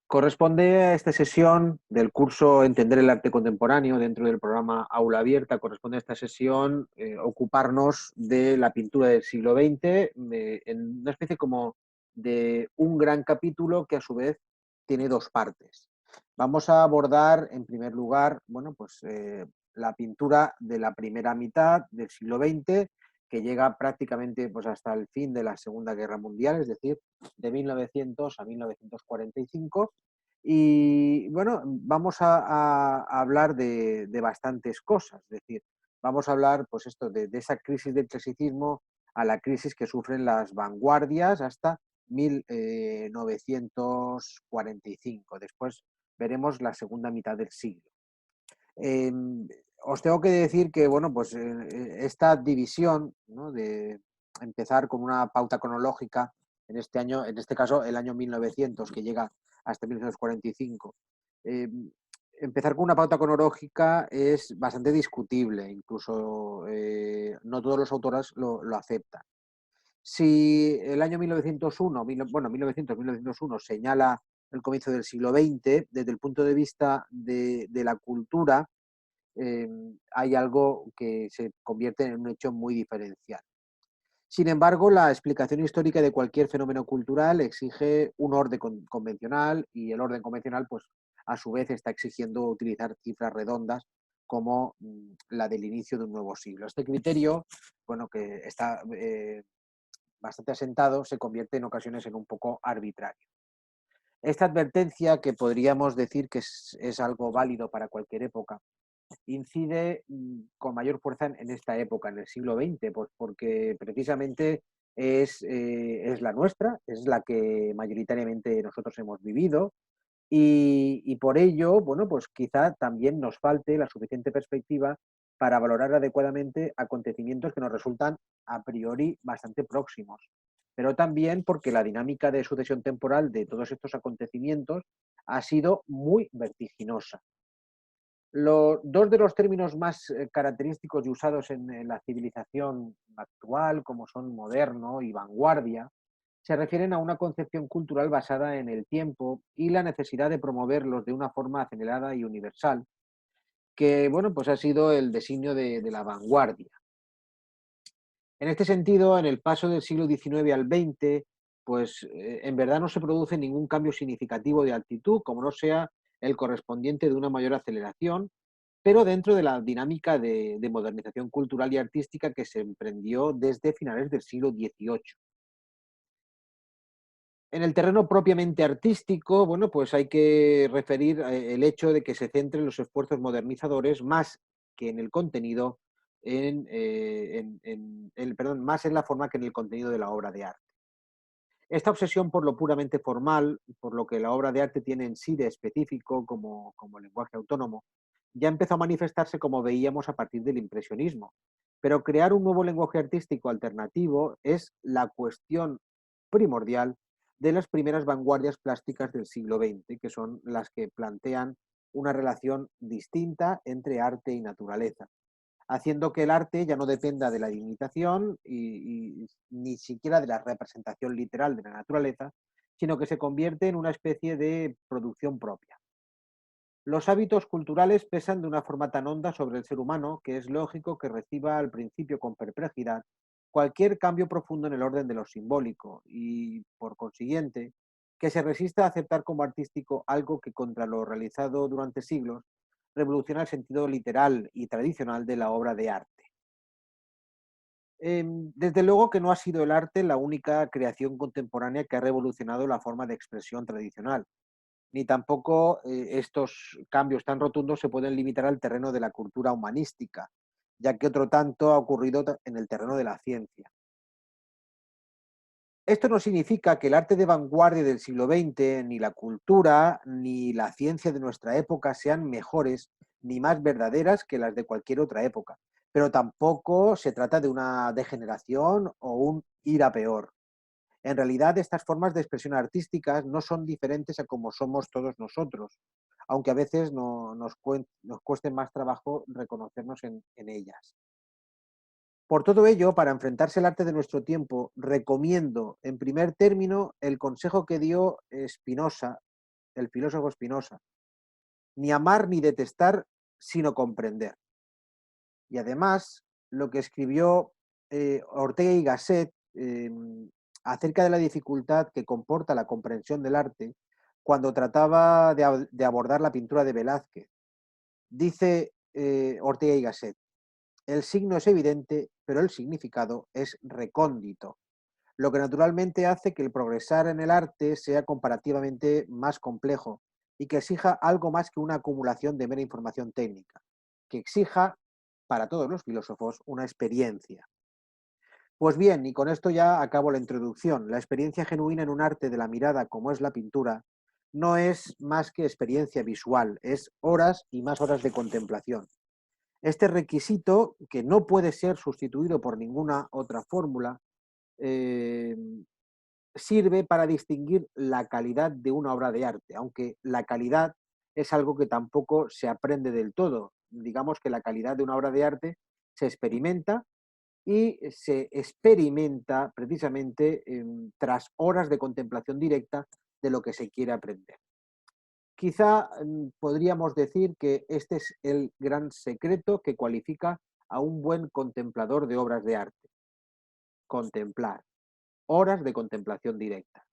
Corresponde a esta sesión del curso Entender el arte contemporáneo dentro del programa Aula Abierta, corresponde a esta sesión ocuparnos de la pintura del siglo XX en una especie como de un gran capítulo que a su vez tiene dos partes. Vamos a abordar en primer lugar, bueno, pues la pintura de la primera mitad del siglo XX que llega prácticamente pues, hasta el fin de la Segunda Guerra Mundial, es decir, de 1900 a 1945. Y bueno, vamos a hablar de bastantes cosas, es decir, vamos a hablar pues esto de esa crisis del clasicismo a la crisis que sufren las vanguardias hasta 1945. Después veremos la segunda mitad del siglo. Eh, Os tengo que decir que, bueno, pues esta división, ¿no? De empezar con una pauta cronológica en este año, en este caso el año 1900, que llega hasta 1945. Eh, Empezar con una pauta cronológica es bastante discutible, incluso no todos los autores lo aceptan. Si el año 1901, bueno, 1900-1901 señala el comienzo del siglo XX, desde el punto de vista de la cultura, hay algo que se convierte en un hecho muy diferencial. Sin embargo, la explicación histórica de cualquier fenómeno cultural exige un orden convencional y el orden convencional, pues, a su vez está exigiendo utilizar cifras redondas como la del inicio de un nuevo siglo. Este criterio, bueno, que está bastante asentado, se convierte en ocasiones en un poco arbitrario. Esta advertencia, que podríamos decir que es algo válido para cualquier época, incide con mayor fuerza en esta época, en el siglo XX, pues porque precisamente es la nuestra, es la que mayoritariamente nosotros hemos vivido y por ello, bueno, pues quizá también nos falte la suficiente perspectiva para valorar adecuadamente acontecimientos que nos resultan a priori bastante próximos, pero también porque la dinámica de sucesión temporal de todos estos acontecimientos ha sido muy vertiginosa. Dos de los términos más característicos y usados en la civilización actual, como son moderno y vanguardia, se refieren a una concepción cultural basada en el tiempo y la necesidad de promoverlos de una forma acelerada y universal, que bueno, pues ha sido el designio de la vanguardia. En este sentido, en el paso del siglo XIX al XX, pues en verdad no se produce ningún cambio significativo de actitud, como no sea el correspondiente de una mayor aceleración, pero dentro de la dinámica de modernización cultural y artística que se emprendió desde finales del siglo XVIII. En el terreno propiamente artístico, bueno, pues hay que referir el hecho de que se centren los esfuerzos modernizadores más que en el contenido, perdón, más en la forma que en el contenido de la obra de arte. Esta obsesión por lo puramente formal, por lo que la obra de arte tiene en sí de específico como lenguaje autónomo, ya empezó a manifestarse como veíamos a partir del impresionismo. Pero crear un nuevo lenguaje artístico alternativo es la cuestión primordial de las primeras vanguardias plásticas del siglo XX, que son las que plantean una relación distinta entre arte y naturaleza, haciendo que el arte ya no dependa de la imitación y ni siquiera de la representación literal de la naturaleza, sino que se convierte en una especie de producción propia. Los hábitos culturales pesan de una forma tan honda sobre el ser humano que es lógico que reciba al principio con perplejidad cualquier cambio profundo en el orden de lo simbólico y, por consiguiente, que se resista a aceptar como artístico algo que, contra lo realizado durante siglos, revoluciona el sentido literal y tradicional de la obra de arte. Desde luego que no ha sido el arte la única creación contemporánea que ha revolucionado la forma de expresión tradicional, ni tampoco estos cambios tan rotundos se pueden limitar al terreno de la cultura humanística, ya que otro tanto ha ocurrido en el terreno de la ciencia. Esto no significa que el arte de vanguardia del siglo XX, ni la cultura, ni la ciencia de nuestra época sean mejores ni más verdaderas que las de cualquier otra época, pero tampoco se trata de una degeneración o un ir a peor. En realidad, estas formas de expresión artísticas no son diferentes a como somos todos nosotros, aunque a veces nos cueste más trabajo reconocernos en ellas. Por todo ello, para enfrentarse al arte de nuestro tiempo, recomiendo, en primer término, el consejo que dio Spinoza el filósofo Spinoza. Ni amar ni detestar, sino comprender. Y además, lo que escribió Ortega y Gasset acerca de la dificultad que comporta la comprensión del arte cuando trataba de abordar la pintura de Velázquez. Dice Ortega y Gasset: el signo es evidente, pero el significado es recóndito, lo que naturalmente hace que el progresar en el arte sea comparativamente más complejo y que exija algo más que una acumulación de mera información técnica, que exija, para todos los filósofos, una experiencia. Pues bien, y con esto ya acabo la introducción, la experiencia genuina en un arte de la mirada como es la pintura no es más que experiencia visual, es horas y más horas de contemplación. Este requisito, que no puede ser sustituido por ninguna otra fórmula, eh, sirve para distinguir la calidad de una obra de arte, aunque la calidad es algo que tampoco se aprende del todo. Digamos que la calidad de una obra de arte se experimenta y se experimenta precisamente tras horas de contemplación directa de lo que se quiere aprender. Quizá podríamos decir que este es el gran secreto que cualifica a un buen contemplador de obras de arte. Contemplar. Horas de contemplación directa.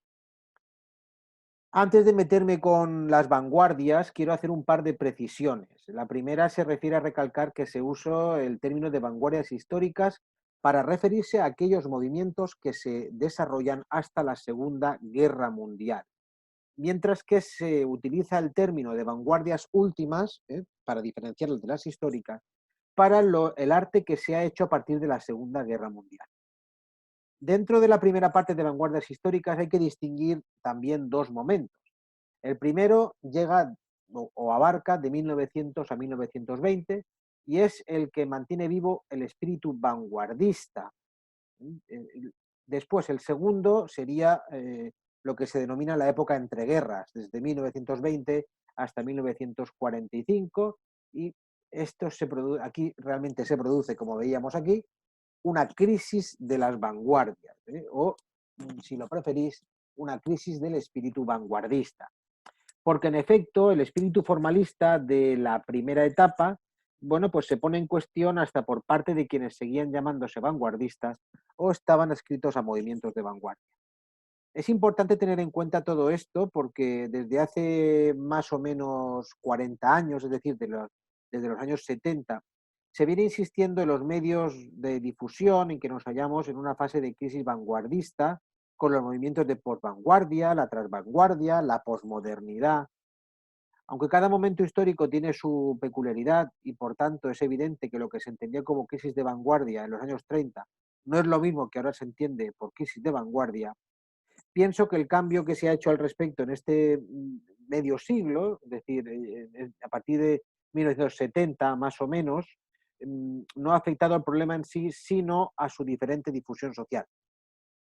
Antes de meterme con las vanguardias, quiero hacer un par de precisiones. La primera se refiere a recalcar que se usa el término de vanguardias históricas para referirse a aquellos movimientos que se desarrollan hasta la Segunda Guerra Mundial, mientras que se utiliza el término de vanguardias últimas, para diferenciarlas de las históricas, para el arte que se ha hecho a partir de la Segunda Guerra Mundial. Dentro de la primera parte de vanguardias históricas hay que distinguir también dos momentos. El primero llega o abarca de 1900 a 1920 y es el que mantiene vivo el espíritu vanguardista. Después, el segundo sería lo que se denomina la época entre guerras, desde 1920 hasta 1945, y esto aquí realmente se produce, como veíamos aquí, una crisis de las vanguardias, o, si lo preferís, una crisis del espíritu vanguardista. Porque en efecto, el espíritu formalista de la primera etapa, bueno, pues se pone en cuestión hasta por parte de quienes seguían llamándose vanguardistas o estaban adscritos a movimientos de vanguardia. Es importante tener en cuenta todo esto porque desde hace más o menos 40 años, es decir, desde los años 70, se viene insistiendo en los medios de difusión en que nos hallamos en una fase de crisis vanguardista, con los movimientos de posvanguardia, la transvanguardia, la posmodernidad. Aunque cada momento histórico tiene su peculiaridad y por tanto es evidente que lo que se entendía como crisis de vanguardia en los años 30 no es lo mismo que ahora se entiende por crisis de vanguardia, pienso que el cambio que se ha hecho al respecto en este medio siglo, es decir, a partir de 1970 más o menos, no ha afectado al problema en sí, sino a su diferente difusión social.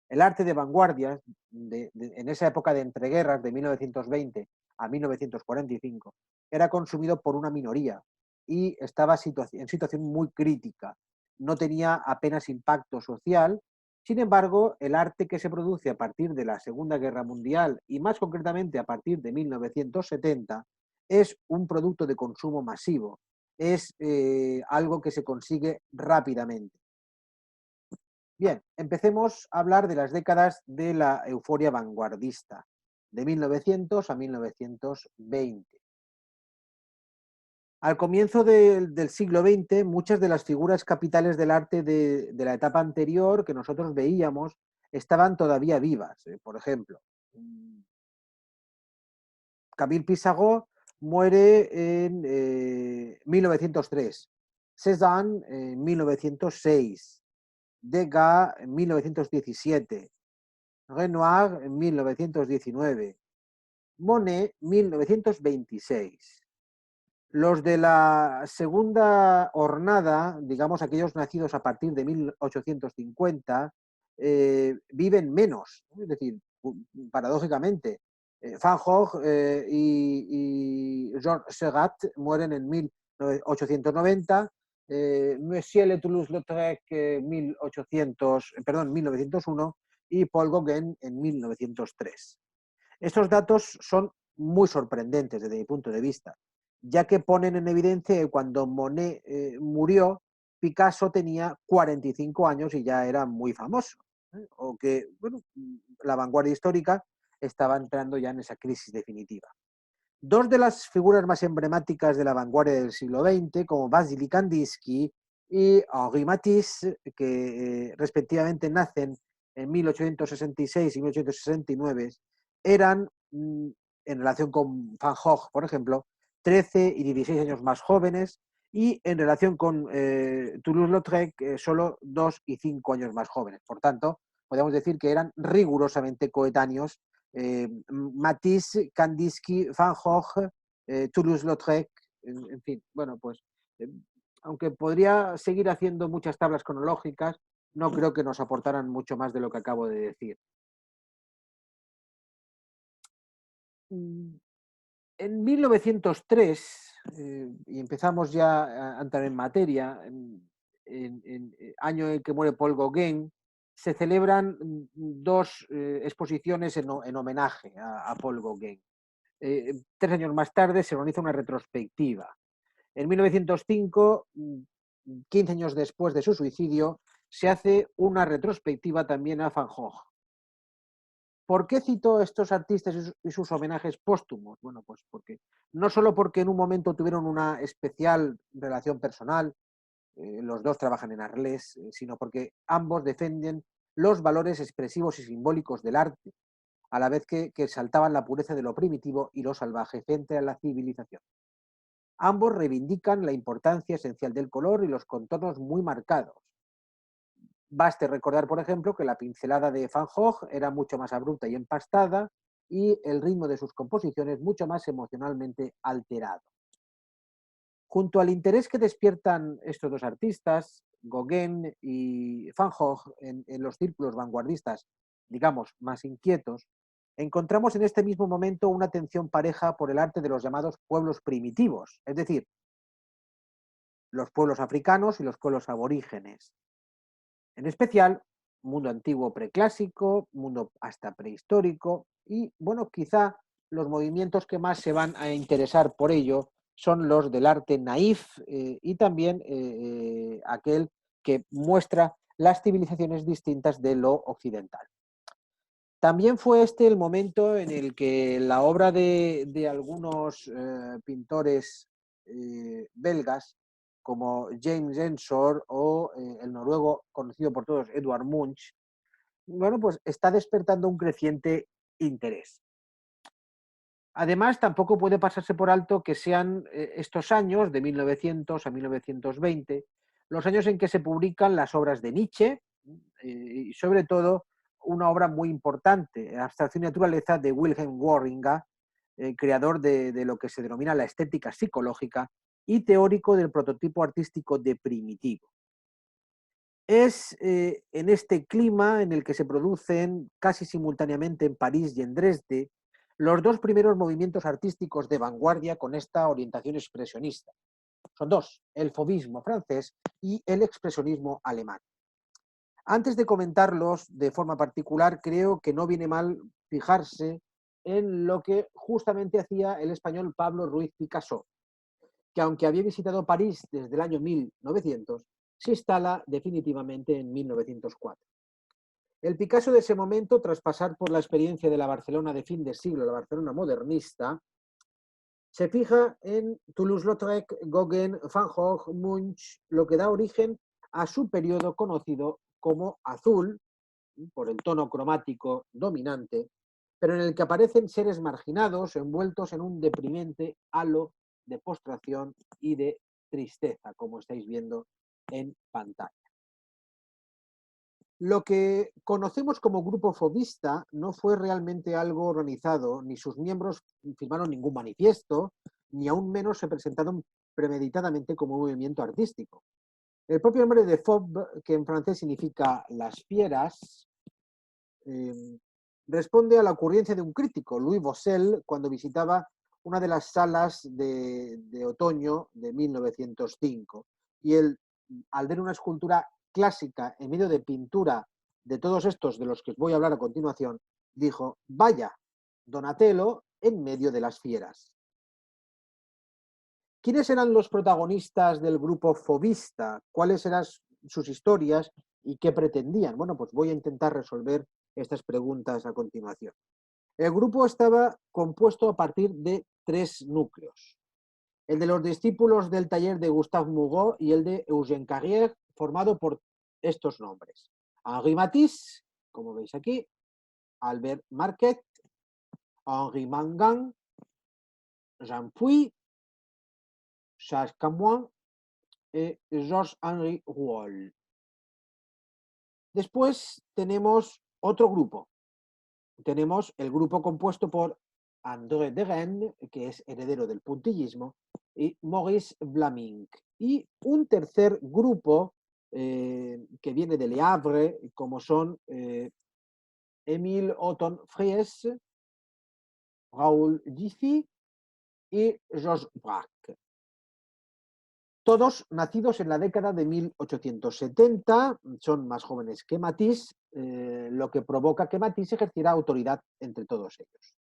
El arte de vanguardia, en esa época de entreguerras de 1920 a 1945, era consumido por una minoría y estaba en situación muy crítica. No tenía apenas impacto social. Sin embargo, el arte que se produce a partir de la Segunda Guerra Mundial y más concretamente a partir de 1970 es un producto de consumo masivo. Es algo que se consigue rápidamente. Bien, empecemos a hablar de las décadas de la euforia vanguardista, de 1900 a 1920. Al comienzo del siglo XX, muchas de las figuras capitales del arte de la etapa anterior que nosotros veíamos estaban todavía vivas. Por ejemplo, Camille Pissarro muere en 1903, Cézanne en 1906, Degas en 1917, Renoir en 1919, Monet 1926. Los de la segunda hornada, digamos aquellos nacidos a partir de 1850, viven menos, es decir, paradójicamente. Van Gogh y Georges Seurat mueren en 1890, Monsieur Le Toulouse-Lautrec 1901 y Paul Gauguin en 1903. Estos datos son muy sorprendentes desde mi punto de vista, ya que ponen en evidencia que cuando Monet murió, Picasso tenía 45 años y ya era muy famoso, o que bueno, la vanguardia histórica estaba entrando ya en esa crisis definitiva. Dos de las figuras más emblemáticas de la vanguardia del siglo XX, como Vasily Kandinsky y Henri Matisse, que respectivamente nacen en 1866 y 1869, eran, en relación con Van Gogh, por ejemplo, 13 y 16 años más jóvenes, y en relación con Toulouse-Lautrec, solo 2 y 5 años más jóvenes. Por tanto, podemos decir que eran rigurosamente coetáneos Matisse, Kandinsky, Van Gogh, Toulouse-Lautrec, en fin, bueno, pues aunque podría seguir haciendo muchas tablas cronológicas, no creo que nos aportaran mucho más de lo que acabo de decir. En 1903, y empezamos ya a entrar en materia, en año en que muere Paul Gauguin, se celebran dos exposiciones en homenaje a Paul Gauguin. 3 años más tarde se organiza una retrospectiva. En 1905, 15 años después de su suicidio, se hace una retrospectiva también a Van Gogh. ¿Por qué cito a estos artistas y sus homenajes póstumos? Bueno, pues porque no solo porque en un momento tuvieron una especial relación personal, los dos trabajan en Arles, sino porque ambos defienden los valores expresivos y simbólicos del arte, a la vez que exaltaban la pureza de lo primitivo y lo salvaje frente a la civilización. Ambos reivindican la importancia esencial del color y los contornos muy marcados. Baste recordar, por ejemplo, que la pincelada de Van Gogh era mucho más abrupta y empastada y el ritmo de sus composiciones mucho más emocionalmente alterado. Junto al interés que despiertan estos dos artistas, Gauguin y Van Gogh, en los círculos vanguardistas, digamos, más inquietos, encontramos en este mismo momento una atención pareja por el arte de los llamados pueblos primitivos, es decir, los pueblos africanos y los pueblos aborígenes. En especial, mundo antiguo preclásico, mundo hasta prehistórico y, bueno, quizá los movimientos que más se van a interesar por ello son los del arte naif y también aquel que muestra las civilizaciones distintas de lo occidental. También fue este el momento en el que la obra de algunos pintores belgas, como James Ensor o el noruego conocido por todos, Edvard Munch, bueno, pues está despertando un creciente interés. Además, tampoco puede pasarse por alto que sean estos años, de 1900 a 1920, los años en que se publican las obras de Nietzsche y sobre todo una obra muy importante, Abstracción y Naturaleza, de Wilhelm Worringa, creador de lo que se denomina la estética psicológica y teórico del prototipo artístico de primitivo. Es en este clima en el que se producen casi simultáneamente en París y en Dresde los dos primeros movimientos artísticos de vanguardia con esta orientación expresionista. Son dos, el fauvismo francés y el expresionismo alemán. Antes de comentarlos de forma particular, creo que no viene mal fijarse en lo que justamente hacía el español Pablo Ruiz Picasso, que aunque había visitado París desde el año 1900, se instala definitivamente en 1904. El Picasso de ese momento, tras pasar por la experiencia de la Barcelona de fin de siglo, la Barcelona modernista, se fija en Toulouse-Lautrec, Gauguin, Van Gogh, Munch, lo que da origen a su periodo conocido como azul, por el tono cromático dominante, pero en el que aparecen seres marginados envueltos en un deprimente halo de postración y de tristeza, como estáis viendo en pantalla. Lo que conocemos como grupo fauvista no fue realmente algo organizado, ni sus miembros firmaron ningún manifiesto, ni aún menos se presentaron premeditadamente como un movimiento artístico. El propio nombre de Fauve, que en francés significa las fieras, responde a la ocurrencia de un crítico, Louis Vaucel, cuando visitaba una de las salas de otoño de 1905. Y él, al ver una escultura clásica en medio de pintura de todos estos de los que os voy a hablar a continuación, dijo, vaya, Donatello en medio de las fieras. ¿Quiénes eran los protagonistas del grupo fobista? ¿Cuáles eran sus historias y qué pretendían? Bueno, pues voy a intentar resolver estas preguntas a continuación. El grupo estaba compuesto a partir de 3 núcleos. El de los discípulos del taller de Gustave Mougot y el de Eugène Carrière, formado por estos nombres: Henri Matisse, como veis aquí, Albert Marquet, Henri Mangan, Jean Puy, Charles Camoin y Georges-Henri Rouault. Después tenemos otro grupo. Tenemos el grupo compuesto por André Derain, que es heredero del puntillismo, y Maurice Vlaminck. Y un tercer grupo que viene de Le Havre, como son Émile Othon Fries, Raoul Diffie y Georges Braque. Todos nacidos en la década de 1870, son más jóvenes que Matisse, lo que provoca que Matisse ejerciera autoridad entre todos ellos.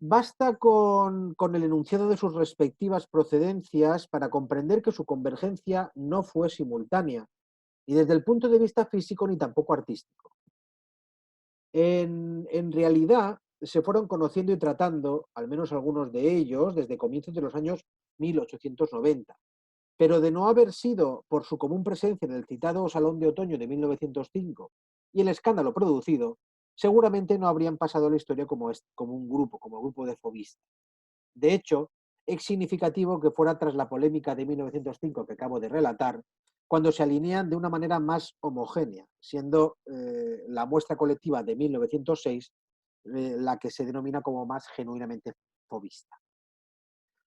Basta con el enunciado de sus respectivas procedencias para comprender que su convergencia no fue simultánea, ni desde el punto de vista físico ni tampoco artístico. En realidad, se fueron conociendo y tratando, al menos algunos de ellos, desde comienzos de los años 1890. Pero de no haber sido por su común presencia en el citado Salón de Otoño de 1905 y el escándalo producido, seguramente no habrían pasado a la historia como un grupo de fobistas. De hecho, es significativo que fuera tras la polémica de 1905 que acabo de relatar, cuando se alinean de una manera más homogénea, siendo la muestra colectiva de 1906 la que se denomina como más genuinamente fobista.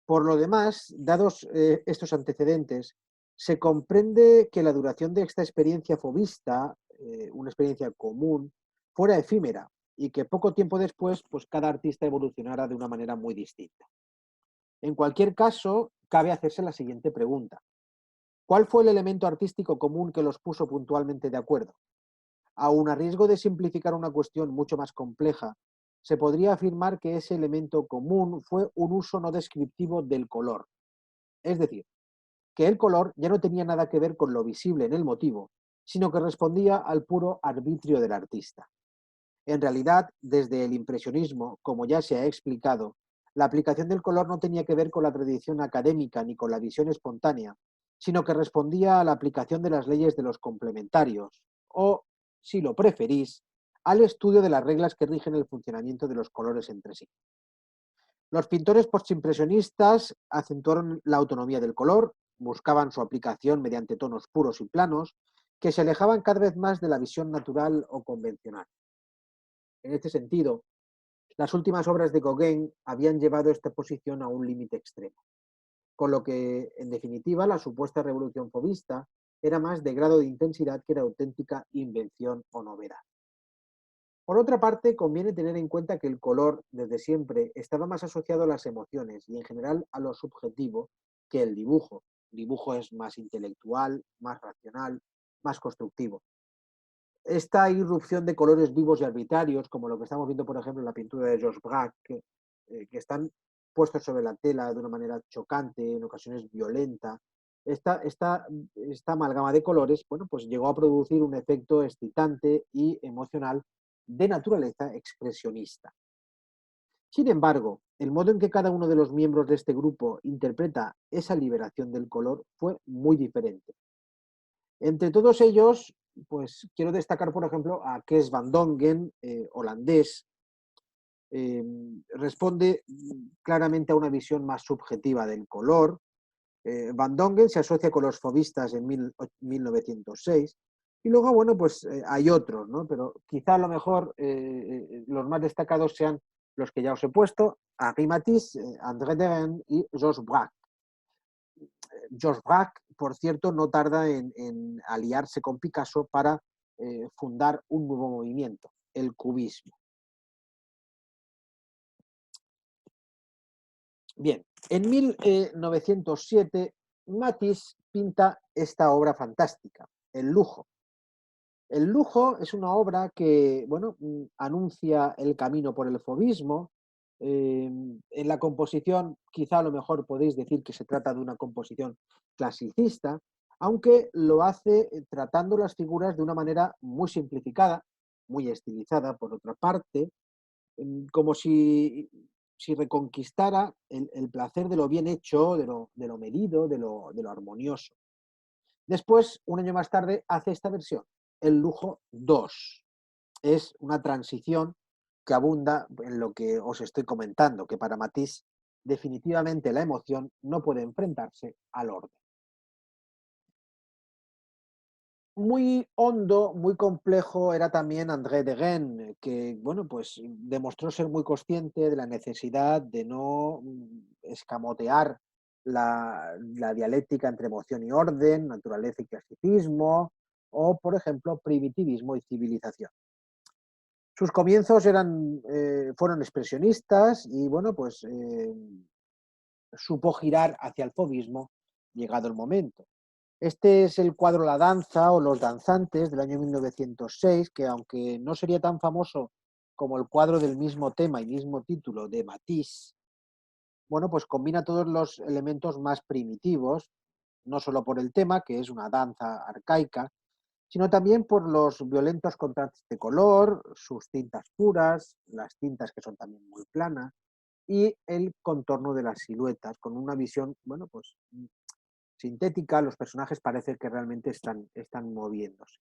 Por lo demás, dados estos antecedentes, se comprende que la duración de esta experiencia fobista, una experiencia común, fuera efímera y que poco tiempo después, pues cada artista evolucionara de una manera muy distinta. En cualquier caso, cabe hacerse la siguiente pregunta: ¿cuál fue el elemento artístico común que los puso puntualmente de acuerdo? Aun a riesgo de simplificar una cuestión mucho más compleja, se podría afirmar que ese elemento común fue un uso no descriptivo del color. Es decir, que el color ya no tenía nada que ver con lo visible en el motivo, sino que respondía al puro arbitrio del artista. En realidad, desde el impresionismo, como ya se ha explicado, la aplicación del color no tenía que ver con la tradición académica ni con la visión espontánea, sino que respondía a la aplicación de las leyes de los complementarios, o, si lo preferís, al estudio de las reglas que rigen el funcionamiento de los colores entre sí. Los pintores postimpresionistas acentuaron la autonomía del color, buscaban su aplicación mediante tonos puros y planos, que se alejaban cada vez más de la visión natural o convencional. En este sentido, las últimas obras de Gauguin habían llevado esta posición a un límite extremo, con lo que, en definitiva, la supuesta revolución fobista era más de grado de intensidad que de auténtica invención o novedad. Por otra parte, conviene tener en cuenta que el color, desde siempre, estaba más asociado a las emociones y, en general, a lo subjetivo que el dibujo. El dibujo es más intelectual, más racional, más constructivo. Esta irrupción de colores vivos y arbitrarios, como lo que estamos viendo, por ejemplo, en la pintura de Georges Braque, que están puestos sobre la tela de una manera chocante, en ocasiones violenta, esta amalgama de colores, bueno, pues llegó a producir un efecto excitante y emocional de naturaleza expresionista. Sin embargo, el modo en que cada uno de los miembros de este grupo interpreta esa liberación del color fue muy diferente. Entre todos ellos, pues quiero destacar, por ejemplo, a Kees van Dongen, holandés. Responde claramente a una visión más subjetiva del color. Van Dongen se asocia con los fobistas en 1906. Y luego, bueno, pues hay otros, ¿no? Pero quizá a lo mejor los más destacados sean los que ya os he puesto: Henri Matisse, André Derain y Georges Braque. Georges Braque, por cierto, no tarda en aliarse con Picasso para fundar un nuevo movimiento, el cubismo. Bien, en 1907 Matisse pinta esta obra fantástica, El lujo. El lujo es una obra que, bueno, anuncia el camino por el fobismo En la composición, quizá a lo mejor podéis decir que se trata de una composición clasicista, aunque lo hace tratando las figuras de una manera muy simplificada, muy estilizada, por otra parte, como si reconquistara el placer de lo bien hecho, de lo medido, de lo armonioso. Después, un año más tarde, hace esta versión, el Lujo 2. Es una transición que abunda en lo que os estoy comentando, que para Matisse definitivamente la emoción no puede enfrentarse al orden. Muy hondo, muy complejo era también André Deguenne, que bueno, pues demostró ser muy consciente de la necesidad de no escamotear la dialéctica entre emoción y orden, naturaleza y clasicismo, o por ejemplo, primitivismo y civilización. Sus comienzos fueron expresionistas y bueno, pues supo girar hacia el fauvismo llegado el momento. Este es el cuadro La danza o Los danzantes del año 1906, que aunque no sería tan famoso como el cuadro del mismo tema y mismo título de Matisse, bueno, pues combina todos los elementos más primitivos, no solo por el tema, que es una danza arcaica, sino también por los violentos contrastes de color, sus tintas puras, las tintas que son también muy planas, y el contorno de las siluetas, con una visión, bueno, pues sintética, los personajes parece que realmente están moviéndose.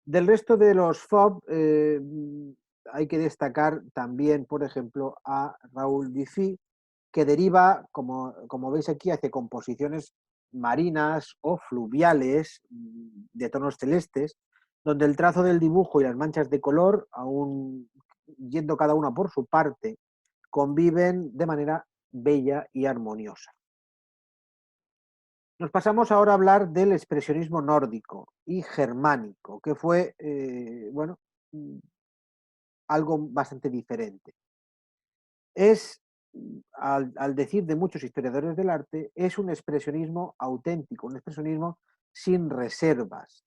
Del resto de los FOB, hay que destacar también, por ejemplo, a Raúl Dufy, que deriva, como veis aquí, hacia composiciones marinas o fluviales de tonos celestes, donde el trazo del dibujo y las manchas de color, aún yendo cada una por su parte, conviven de manera bella y armoniosa. Nos pasamos ahora a hablar del expresionismo nórdico y germánico, que fue, bueno, algo bastante diferente. Es, al decir de muchos historiadores del arte, es un expresionismo auténtico, un expresionismo sin reservas.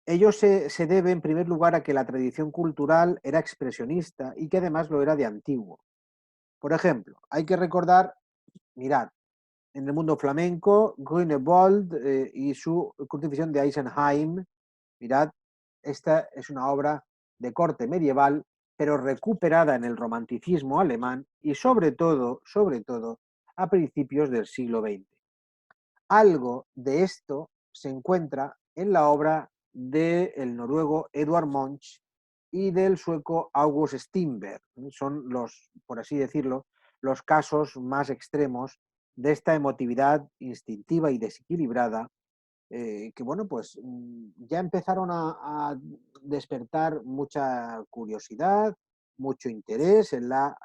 Ello se debe, en primer lugar, a que la tradición cultural era expresionista y que además lo era de antiguo. Por ejemplo, hay que recordar, mirad, en el mundo flamenco, Grünewald y su crucifixión de Eisenheim. Mirad, esta es una obra de corte medieval, pero recuperada en el romanticismo alemán y sobre todo, a principios del siglo XX. Algo de esto se encuentra en la obra del noruego Edvard Munch y del sueco August Strindberg. Son los, por así decirlo, los casos más extremos de esta emotividad instintiva y desequilibrada que bueno, pues ya empezaron a despertar mucha curiosidad, mucho interés en la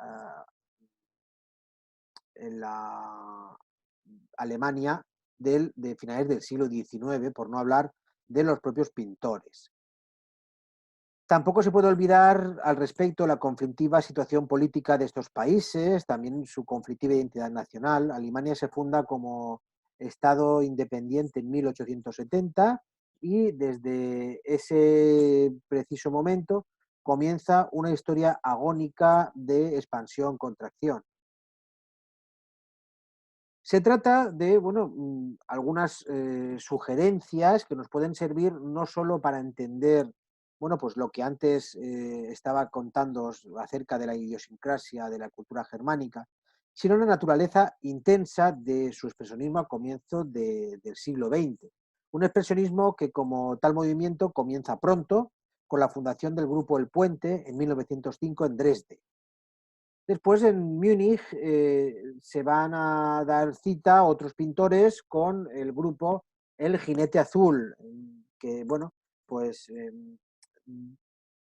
Alemania de finales del siglo XIX, por no hablar de los propios pintores. Tampoco se puede olvidar al respecto la conflictiva situación política de estos países, también su conflictiva identidad nacional. Alemania se funda como Estado independiente en 1870 y desde ese preciso momento comienza una historia agónica de expansión-contracción. Se trata de, bueno, algunas sugerencias que nos pueden servir no solo para entender, bueno, pues lo que antes estaba contando acerca de la idiosincrasia de la cultura germánica, sino la naturaleza intensa de su expresionismo a comienzo del siglo XX. Un expresionismo que, como tal movimiento, comienza pronto, con la fundación del grupo El Puente en 1905 en Dresde. Después en Múnich se van a dar cita otros pintores con el grupo El Jinete Azul, que bueno, pues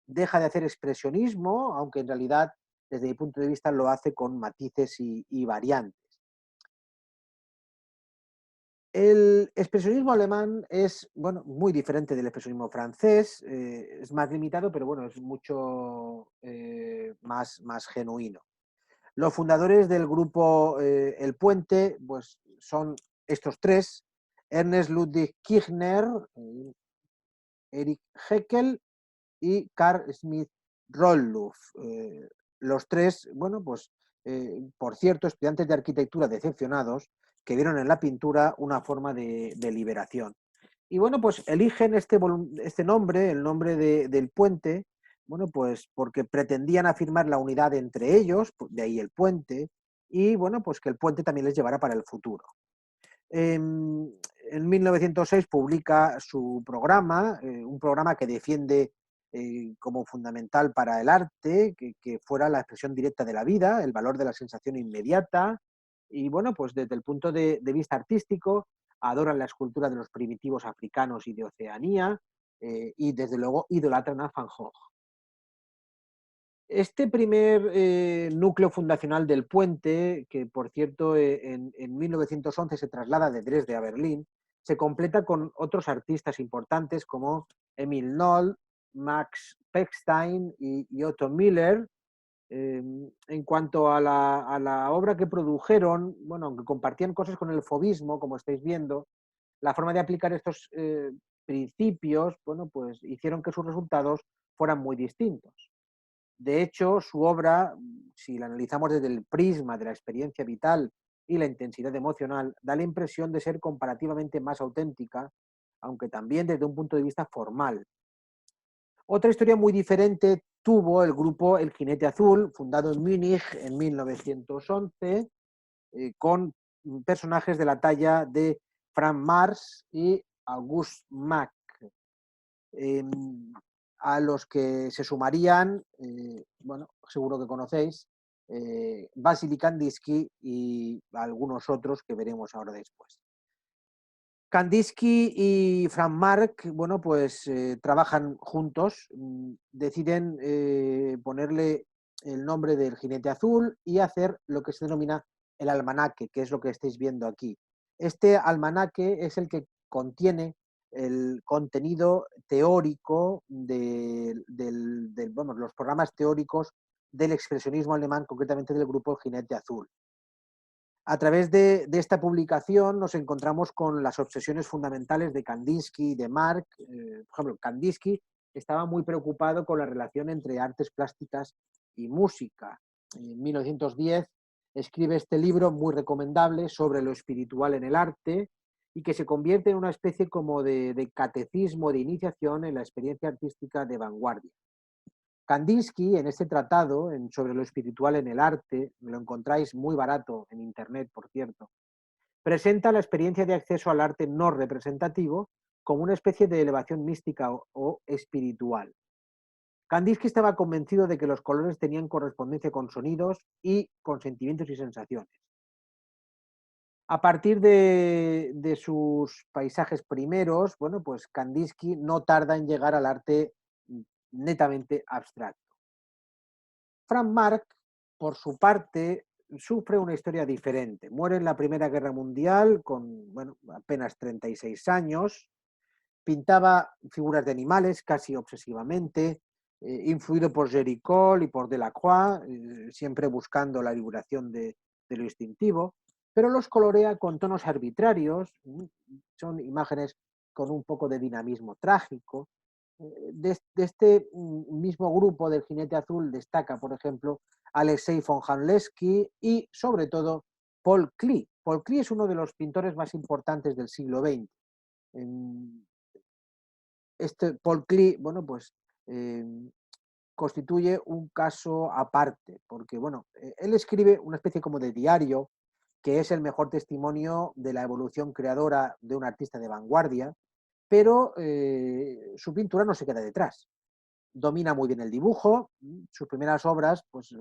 deja de hacer expresionismo, aunque en realidad desde mi punto de vista lo hace con matices y variantes. El expresionismo alemán es bueno, muy diferente del expresionismo francés, es más limitado, pero bueno, es mucho más genuino. Los fundadores del grupo El Puente pues, son estos tres, Ernest Ludwig Kirchner, Erich Heckel y Carl Schmidt Rottluff. Los tres, bueno, pues, por cierto, estudiantes de arquitectura decepcionados que vieron en la pintura una forma de liberación. Y bueno, pues eligen este nombre, el nombre del puente, bueno, pues porque pretendían afirmar la unidad entre ellos, de ahí el puente, y bueno, pues que el puente también les llevara para el futuro. En 1906 publica su programa, un programa que defiende como fundamental para el arte, que fuera la expresión directa de la vida, el valor de la sensación inmediata, y bueno, pues desde el punto de vista artístico, adoran la escultura de los primitivos africanos y de Oceanía, y desde luego idolatran a Van Gogh. Este primer núcleo fundacional del puente, que por cierto en 1911 se traslada de Dresde a Berlín, se completa con otros artistas importantes como Emil Noll, Max Pechstein y Otto Miller. En cuanto a la obra que produjeron, bueno, aunque compartían cosas con el fauvismo, como estáis viendo, la forma de aplicar estos principios, bueno, pues hicieron que sus resultados fueran muy distintos. De hecho, su obra, si la analizamos desde el prisma de la experiencia vital y la intensidad emocional, da la impresión de ser comparativamente más auténtica, aunque también desde un punto de vista formal. Otra historia muy diferente tuvo el grupo El Jinete Azul, fundado en Múnich en 1911, con personajes de la talla de Frank Mars y August Mack, eh, a los que se sumarían, bueno, seguro que conocéis, Vasily Kandinsky y algunos otros que veremos ahora después. Kandinsky y Frank Marc, bueno, pues trabajan juntos, deciden ponerle el nombre del Jinete Azul y hacer lo que se denomina el almanaque, que es lo que estáis viendo aquí. Este almanaque es el que contiene el contenido teórico bueno, los programas teóricos del expresionismo alemán, concretamente del grupo Jinete Azul. A través esta publicación nos encontramos con las obsesiones fundamentales de Kandinsky y de Marc. Por ejemplo, Kandinsky estaba muy preocupado con la relación entre artes plásticas y música. En 1910 escribe este libro muy recomendable sobre lo espiritual en el arte y que se convierte en una especie como de catecismo de iniciación en la experiencia artística de vanguardia. Kandinsky, en este tratado sobre lo espiritual en el arte, lo encontráis muy barato en Internet, por cierto, presenta la experiencia de acceso al arte no representativo como una especie de elevación mística o espiritual. Kandinsky estaba convencido de que los colores tenían correspondencia con sonidos y con sentimientos y sensaciones. A partir de sus paisajes primeros, bueno, pues Kandinsky no tarda en llegar al arte netamente abstracto. Frank Marc, por su parte, sufre una historia diferente. Muere en la Primera Guerra Mundial con, bueno, apenas 36 años. Pintaba figuras de animales casi obsesivamente, influido por Géricault y por Delacroix, siempre buscando la liberación de lo instintivo, pero los colorea con tonos arbitrarios, son imágenes con un poco de dinamismo trágico. De este mismo grupo del Jinete Azul destaca, por ejemplo, Alexei von Hanlewski y, sobre todo, Paul Klee. Paul Klee es uno de los pintores más importantes del siglo XX. Este Paul Klee, bueno, pues constituye un caso aparte, porque, bueno, él escribe una especie como de diario que es el mejor testimonio de la evolución creadora de un artista de vanguardia, pero su pintura no se queda detrás. Domina muy bien el dibujo, sus primeras obras pues,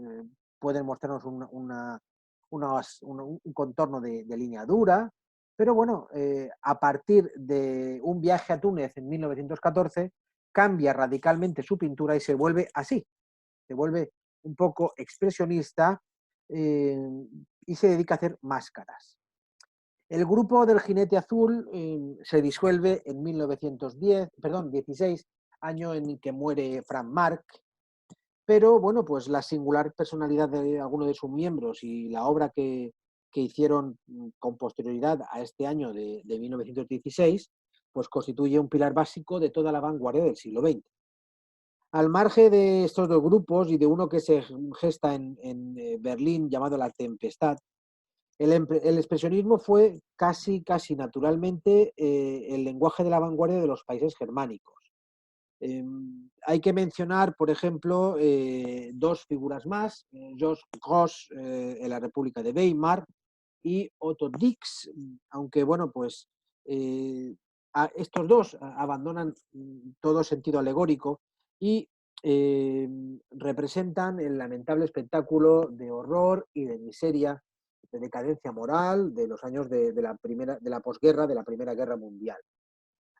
pueden mostrarnos un contorno de línea dura, pero bueno, a partir de un viaje a Túnez en 1914, cambia radicalmente su pintura y se vuelve así, se vuelve un poco expresionista y se dedica a hacer máscaras. El grupo del Jinete Azul se disuelve en 16, año en el que muere Frank Marc, pero bueno, pues la singular personalidad de algunos de sus miembros y la obra que hicieron con posterioridad a este año de 1916, pues constituye un pilar básico de toda la vanguardia del siglo XX. Al margen de estos dos grupos y de uno que se gesta en Berlín llamado La Tempestad, el expresionismo fue casi naturalmente el lenguaje de la vanguardia de los países germánicos. Hay que mencionar, por ejemplo, dos figuras más, Georges Grosz en la República de Weimar y Otto Dix, aunque bueno, pues estos dos abandonan todo sentido alegórico y representan el lamentable espectáculo de horror y de miseria, de decadencia moral de los años de la posguerra, de la Primera Guerra Mundial.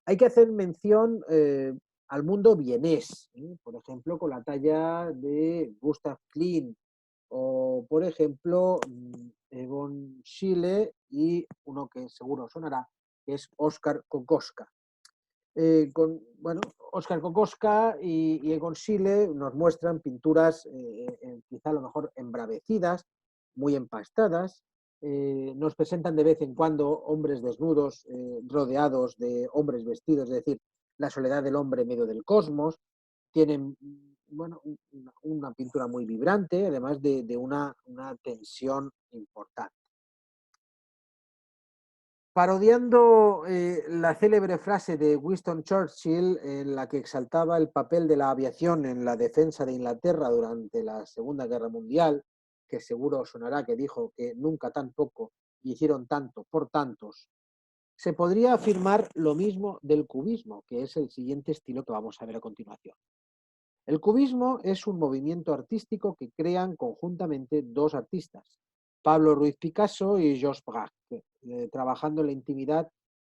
Hay que hacer mención al mundo vienés, por ejemplo, con la talla de Gustav Klimt o, por ejemplo, Egon Schiele y uno que seguro sonará, que es Oskar Kokoschka. Bueno, Oskar Kokoschka y Egon Schiele nos muestran pinturas quizá a lo mejor embravecidas, muy empastadas. Nos presentan de vez en cuando hombres desnudos rodeados de hombres vestidos, es decir, la soledad del hombre en medio del cosmos. Tienen bueno, una pintura muy vibrante, además de una tensión importante. Parodiando la célebre frase de Winston Churchill en la que exaltaba el papel de la aviación en la defensa de Inglaterra durante la Segunda Guerra Mundial, que seguro sonará que dijo que nunca tan poco hicieron tanto por tantos, se podría afirmar lo mismo del cubismo, que es el siguiente estilo que vamos a ver a continuación. El cubismo es un movimiento artístico que crean conjuntamente dos artistas, Pablo Ruiz Picasso y Georges Braque, trabajando en la intimidad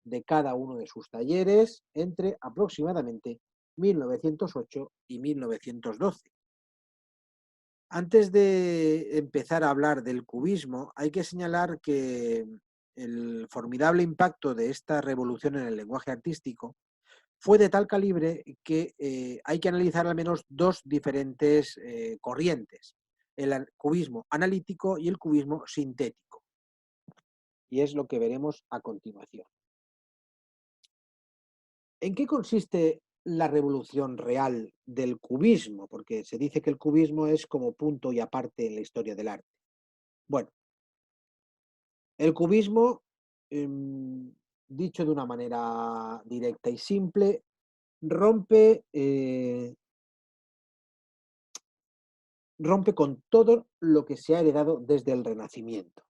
de cada uno de sus talleres entre aproximadamente 1908 y 1912. Antes de empezar a hablar del cubismo, hay que señalar que el formidable impacto de esta revolución en el lenguaje artístico fue de tal calibre que hay que analizar al menos dos diferentes corrientes, el cubismo analítico y el cubismo sintético. Y es lo que veremos a continuación. ¿En qué consiste la revolución real del cubismo? Porque se dice que el cubismo es como punto y aparte en la historia del arte. Bueno, el cubismo, dicho de una manera directa y simple, rompe con todo lo que se ha heredado desde el Renacimiento.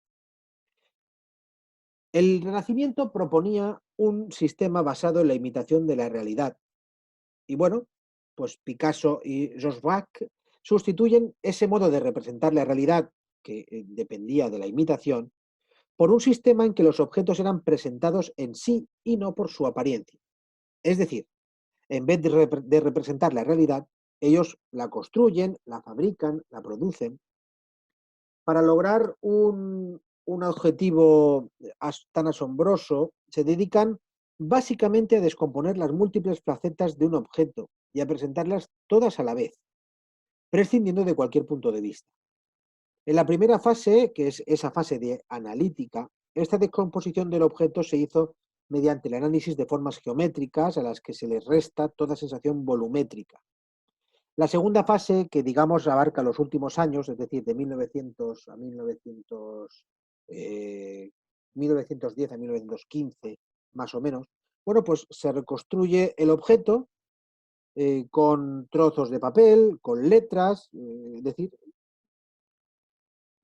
El Renacimiento proponía un sistema basado en la imitación de la realidad. Y bueno, pues Picasso y Georges Braque sustituyen ese modo de representar la realidad, que dependía de la imitación, por un sistema en que los objetos eran presentados en sí y no por su apariencia. Es decir, en vez de representar la realidad, ellos la construyen, la fabrican, la producen. Para lograr un objetivo tan asombroso, se dedican básicamente a descomponer las múltiples facetas de un objeto y a presentarlas todas a la vez, prescindiendo de cualquier punto de vista. En la primera fase, que es esa fase de analítica, esta descomposición del objeto se hizo mediante el análisis de formas geométricas a las que se les resta toda sensación volumétrica. La segunda fase, que digamos abarca los últimos años, es decir, de 1900 a 1910 a 1915, más o menos, bueno, pues se reconstruye el objeto con trozos de papel, con letras, es decir,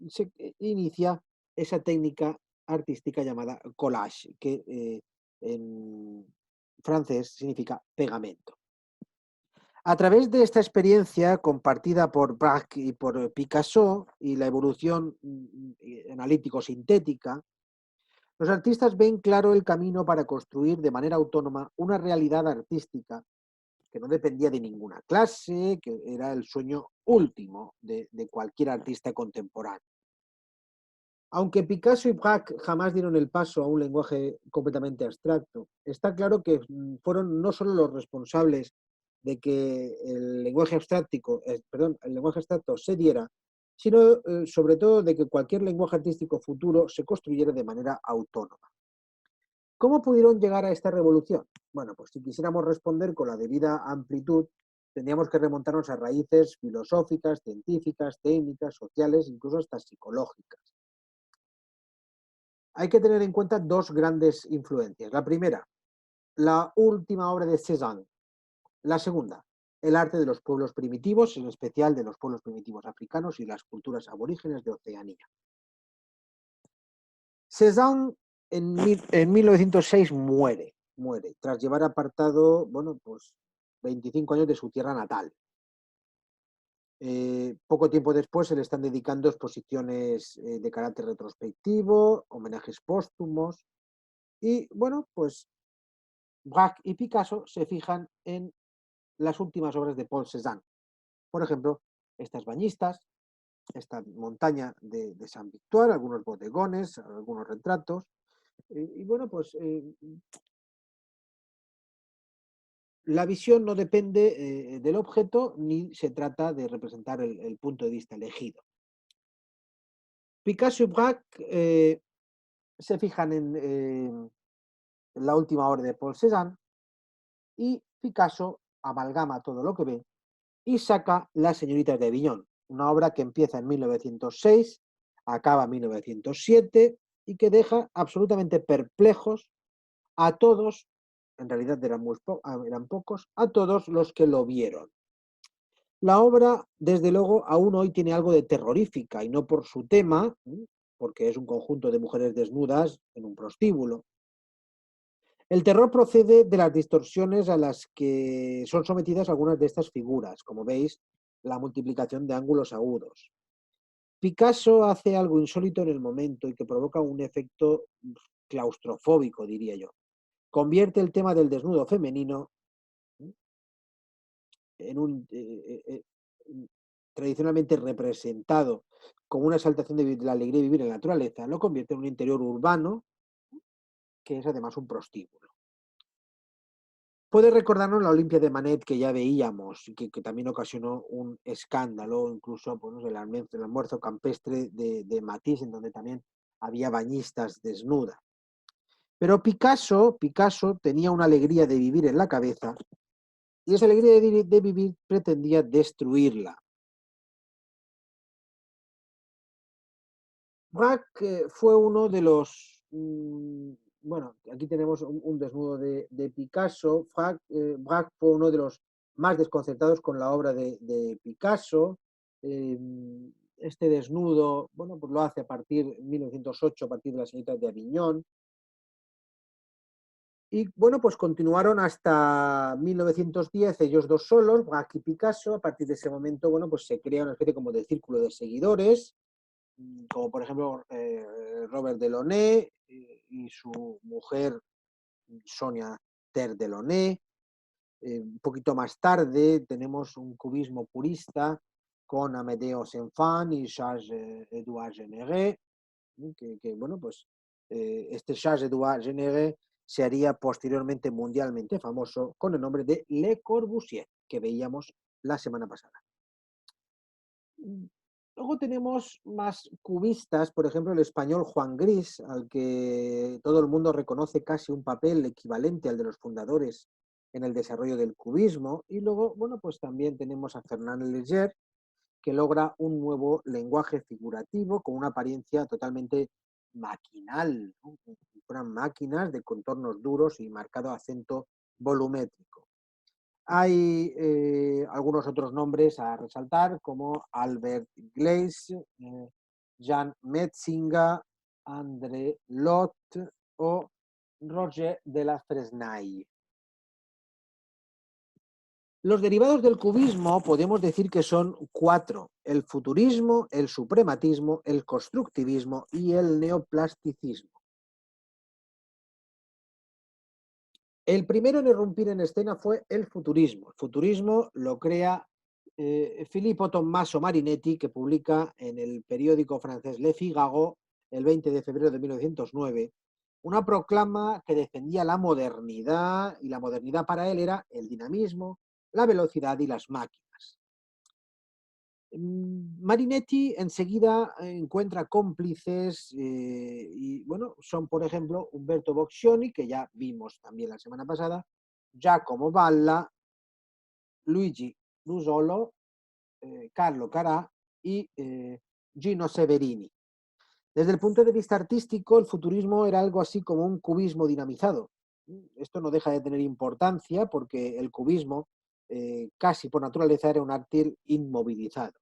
se inicia esa técnica artística llamada collage, que en francés significa pegamento. A través de esta experiencia compartida por Braque y por Picasso y la evolución analítico-sintética, los artistas ven claro el camino para construir de manera autónoma una realidad artística que no dependía de ninguna clase, que era el sueño último de cualquier artista contemporáneo. Aunque Picasso y Braque jamás dieron el paso a un lenguaje completamente abstracto, está claro que fueron no solo los responsables de que el lenguaje abstracto se diera, sino sobre todo de que cualquier lenguaje artístico futuro se construyera de manera autónoma. ¿Cómo pudieron llegar a esta revolución? Bueno, pues si quisiéramos responder con la debida amplitud, tendríamos que remontarnos a raíces filosóficas, científicas, técnicas, sociales, incluso hasta psicológicas. Hay que tener en cuenta dos grandes influencias. La primera, la última obra de Cézanne. La segunda, el arte de los pueblos primitivos, en especial de los pueblos primitivos africanos y las culturas aborígenes de Oceanía. Cézanne en 1906 muere, tras llevar apartado, bueno, pues 25 años de su tierra natal. Poco tiempo después se le están dedicando exposiciones de carácter retrospectivo, homenajes póstumos, y bueno, pues Braque y Picasso se fijan en las últimas obras de Paul Cézanne. Por ejemplo, estas bañistas, esta montaña de Saint Victoire, algunos bodegones, algunos retratos. Y bueno, pues la visión no depende del objeto ni se trata de representar el punto de vista elegido. Picasso y Braque se fijan en la última obra de Paul Cézanne y Picasso amalgama todo lo que ve y saca Las señoritas de Aviñón, una obra que empieza en 1906, acaba en 1907 y que deja absolutamente perplejos a todos, en realidad eran pocos, a todos los que lo vieron. La obra, desde luego, aún hoy tiene algo de terrorífica y no por su tema, porque es un conjunto de mujeres desnudas en un prostíbulo. El terror procede de las distorsiones a las que son sometidas algunas de estas figuras, como veis, la multiplicación de ángulos agudos. Picasso hace algo insólito en el momento y que provoca un efecto claustrofóbico, diría yo. Convierte el tema del desnudo femenino en un tradicionalmente representado como una exaltación de la alegría de vivir en la naturaleza, lo convierte en un interior urbano que es además un prostíbulo. Puede recordarnos la Olimpia de Manet que ya veíamos y que también ocasionó un escándalo, incluso pues, el almuerzo campestre de Matisse, en donde también había bañistas desnudas. Pero Picasso tenía una alegría de vivir en la cabeza y esa alegría de vivir pretendía destruirla. Braque fue uno de los, bueno, aquí tenemos un desnudo de Picasso. Braque fue uno de los más desconcertados con la obra de Picasso. Este desnudo, bueno, pues lo hace a partir de 1908, a partir de las señoritas de Aviñón. Y bueno, pues continuaron hasta 1910, ellos dos solos, Braque y Picasso. A partir de ese momento, bueno, pues se crea una especie como de círculo de seguidores, como por ejemplo Robert Delaunay y su mujer Sonia Ter Delaunay. Un poquito más tarde tenemos un cubismo purista con Amédée Cézanne y Charles-Édouard Jeanneret, que bueno, pues este Charles-Édouard Jeanneret se haría posteriormente mundialmente famoso con el nombre de Le Corbusier, que veíamos la semana pasada. Luego tenemos más cubistas, por ejemplo, el español Juan Gris, al que todo el mundo reconoce casi un papel equivalente al de los fundadores en el desarrollo del cubismo. Y luego, bueno, pues también tenemos a Fernand Léger, que logra un nuevo lenguaje figurativo con una apariencia totalmente maquinal, ¿no? Fueran máquinas de contornos duros y marcado acento volumétrico. Hay algunos otros nombres a resaltar, como Albert Gleizes, Jan Metzinga, André Lot o Roger de la Fresnaye. Los derivados del cubismo podemos decir que son 4: el futurismo, el suprematismo, el constructivismo y el neoplasticismo. El primero en irrumpir en escena fue el futurismo. El futurismo lo crea Filippo Tommaso Marinetti, que publica en el periódico francés Le Figaro el 20 de febrero de 1909 una proclama que defendía la modernidad, y la modernidad para él era el dinamismo, la velocidad y las máquinas. Marinetti enseguida encuentra cómplices y bueno, son por ejemplo Umberto Boccioni, que ya vimos también la semana pasada, Giacomo Balla, Luigi Ruzzolo, Carlo Carà y Gino Severini. Desde el punto de vista artístico, el futurismo era algo así como un cubismo dinamizado. Esto no deja de tener importancia porque el cubismo, casi por naturaleza, era un arte inmovilizado.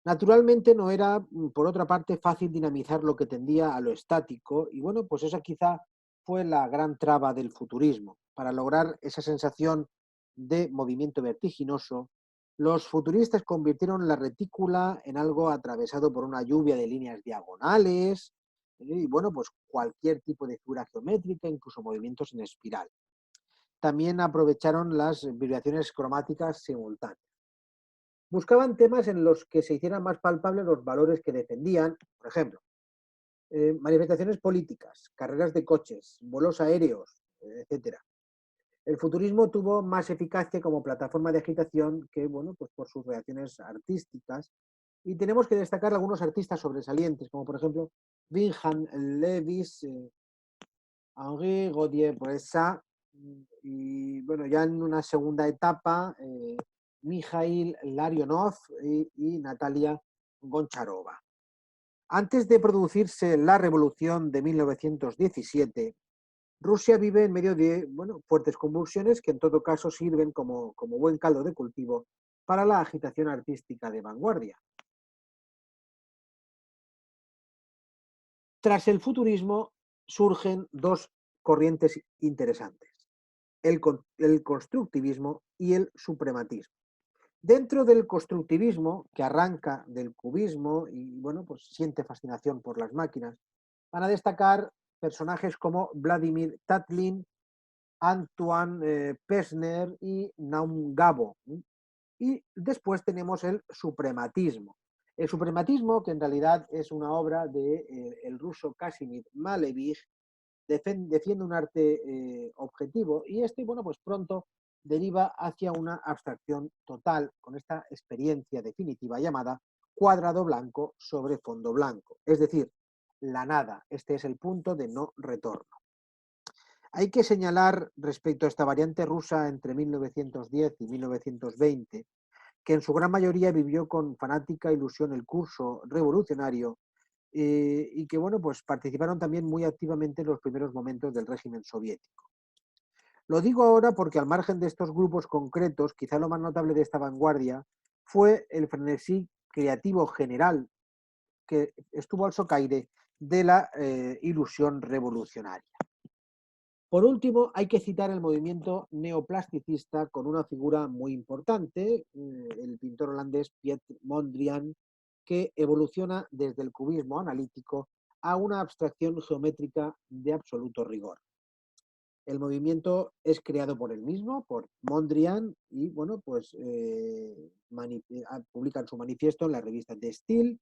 Naturalmente no era, por otra parte, fácil dinamizar lo que tendía a lo estático y bueno, pues esa quizá fue la gran traba del futurismo. Para lograr esa sensación de movimiento vertiginoso, los futuristas convirtieron la retícula en algo atravesado por una lluvia de líneas diagonales y bueno, pues cualquier tipo de figura geométrica, incluso movimientos en espiral. También aprovecharon las vibraciones cromáticas simultáneas. Buscaban temas en los que se hicieran más palpables los valores que defendían, por ejemplo, manifestaciones políticas, carreras de coches, vuelos aéreos, etcétera. El futurismo tuvo más eficacia como plataforma de agitación que, bueno, pues por sus reacciones artísticas. Y tenemos que destacar algunos artistas sobresalientes, como por ejemplo Wilhelm Lewis, Henri Gaudí-Bressa, y bueno, ya en una segunda etapa, Mikhail Larionov y Natalia Goncharova. Antes de producirse la revolución de 1917, Rusia vive en medio de bueno, fuertes convulsiones que en todo caso sirven como buen caldo de cultivo para la agitación artística de vanguardia. Tras el futurismo surgen dos corrientes interesantes, el constructivismo y el suprematismo. Dentro del constructivismo, que arranca del cubismo y bueno, pues siente fascinación por las máquinas, van a destacar personajes como Vladimir Tatlin, Antoine Pesner y Naum Gabo. Y después tenemos el suprematismo. El suprematismo, que en realidad es una obra de el ruso Casimir Malevich, defiende un arte objetivo y este, bueno, pues pronto deriva hacia una abstracción total con esta experiencia definitiva llamada cuadrado blanco sobre fondo blanco, es decir, la nada. Este es el punto de no retorno. Hay que señalar respecto a esta variante rusa entre 1910 y 1920 que en su gran mayoría vivió con fanática ilusión el curso revolucionario y que bueno, pues participaron también muy activamente en los primeros momentos del régimen soviético. Lo digo ahora porque al margen de estos grupos concretos, quizá lo más notable de esta vanguardia fue el frenesí creativo general que estuvo al socaire de la ilusión revolucionaria. Por último, hay que citar el movimiento neoplasticista con una figura muy importante, el pintor holandés Piet Mondrian, que evoluciona desde el cubismo analítico a una abstracción geométrica de absoluto rigor. El movimiento es creado por él mismo, por Mondrian, y bueno, pues publican su manifiesto en la revista De Stijl,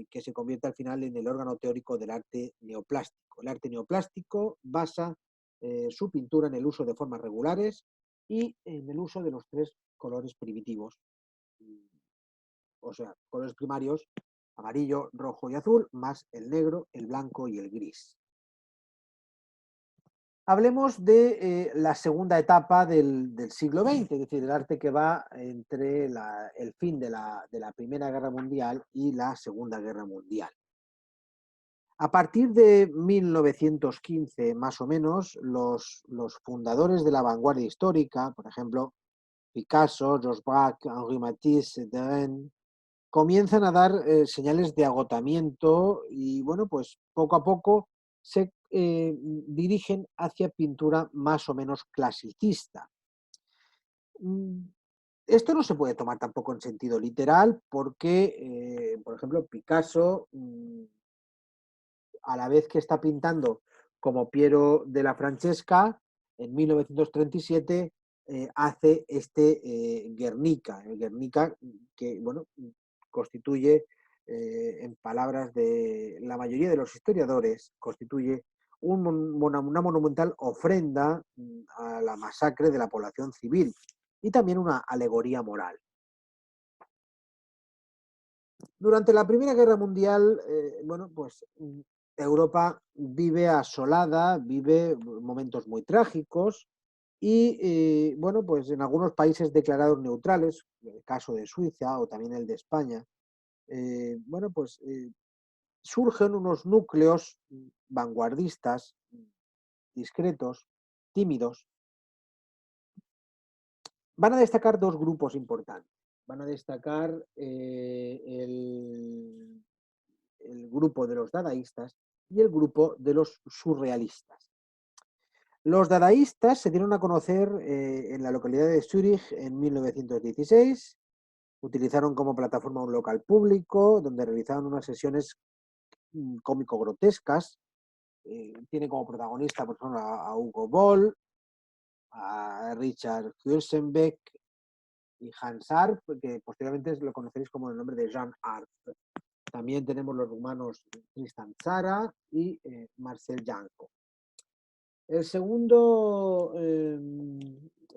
que se convierte al final en el órgano teórico del arte neoplástico. El arte neoplástico basa su pintura en el uso de formas regulares y en el uso de los tres colores primitivos, o sea, colores primarios, amarillo, rojo y azul, más el negro, el blanco y el gris. Hablemos de la segunda etapa del siglo XX, es decir, el arte que va entre el fin de la Primera Guerra Mundial y la Segunda Guerra Mundial. A partir de 1915, más o menos, los fundadores de la vanguardia histórica, por ejemplo, Picasso, Georges Braque, Henri Matisse, Derain, comienzan a dar señales de agotamiento y, bueno, pues poco a poco se dirigen hacia pintura más o menos clasicista. Esto no se puede tomar tampoco en sentido literal porque, por ejemplo, Picasso, a la vez que está pintando como Piero de la Francesca, en 1937 hace este Guernica, el Guernica que, bueno, constituye, en palabras de la mayoría de los historiadores, constituye una monumental ofrenda a la masacre de la población civil y también una alegoría moral. Durante la Primera Guerra Mundial, bueno, pues Europa vive asolada, vive momentos muy trágicos. Y bueno, pues en algunos países declarados neutrales, el caso de Suiza o también el de España, bueno, pues surgen unos núcleos vanguardistas, discretos, tímidos. Van a destacar dos grupos importantes. Van a destacar el grupo de los dadaístas y el grupo de los surrealistas. Los dadaístas se dieron a conocer en la localidad de Zúrich en 1916. Utilizaron como plataforma un local público donde realizaban unas sesiones cómico-grotescas. Tiene como protagonista, por ejemplo, a Hugo Boll, a Richard Huelsenbeck y Hans Arp, que posteriormente lo conoceréis como el nombre de Jean Arp. También tenemos los rumanos Tristan Tzara y Marcel Janco. El segundo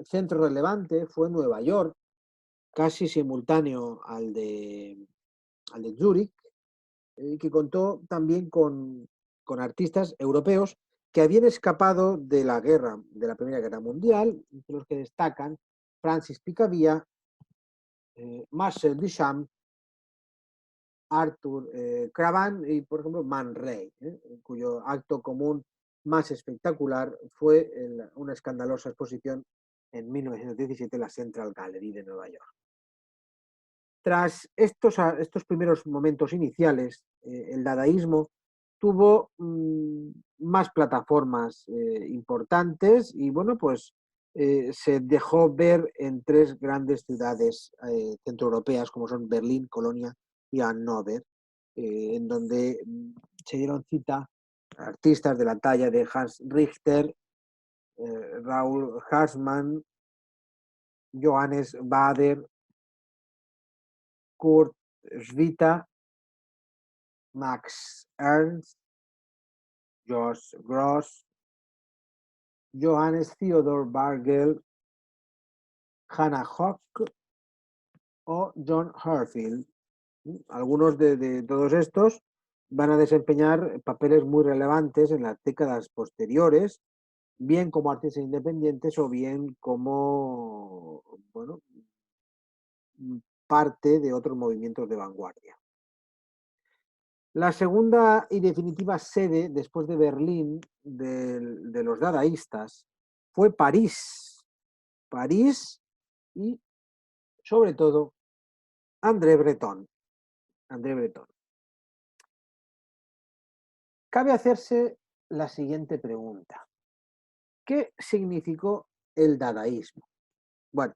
centro relevante fue Nueva York, casi simultáneo al de Zúrich, que contó también con artistas europeos que habían escapado de la guerra, de la Primera Guerra Mundial, entre los que destacan Francis Picabia, Marcel Duchamp, Arthur Cravan y, por ejemplo, Man Ray, cuyo acto común más espectacular fue una escandalosa exposición en 1917 en la Central Gallery de Nueva York. Tras estos primeros momentos iniciales, el dadaísmo tuvo más plataformas importantes y, bueno, pues se dejó ver en tres grandes ciudades centroeuropeas como son Berlín, Colonia y Hannover, en donde se dieron cita artistas de la talla de Hans Richter, Raúl Harsmann, Johannes Bader, Kurt Schwitter, Max Ernst, Josh Gross, Johannes Theodor Bargel, Hannah Hock o John Harfield. Algunos de todos estos van a desempeñar papeles muy relevantes en las décadas posteriores, bien como artistas independientes o bien como, bueno, parte de otros movimientos de vanguardia. La segunda y definitiva sede, después de Berlín, de los dadaístas, fue París. París y, sobre todo, André Breton. André Breton. Cabe hacerse la siguiente pregunta. ¿Qué significó el dadaísmo? Bueno,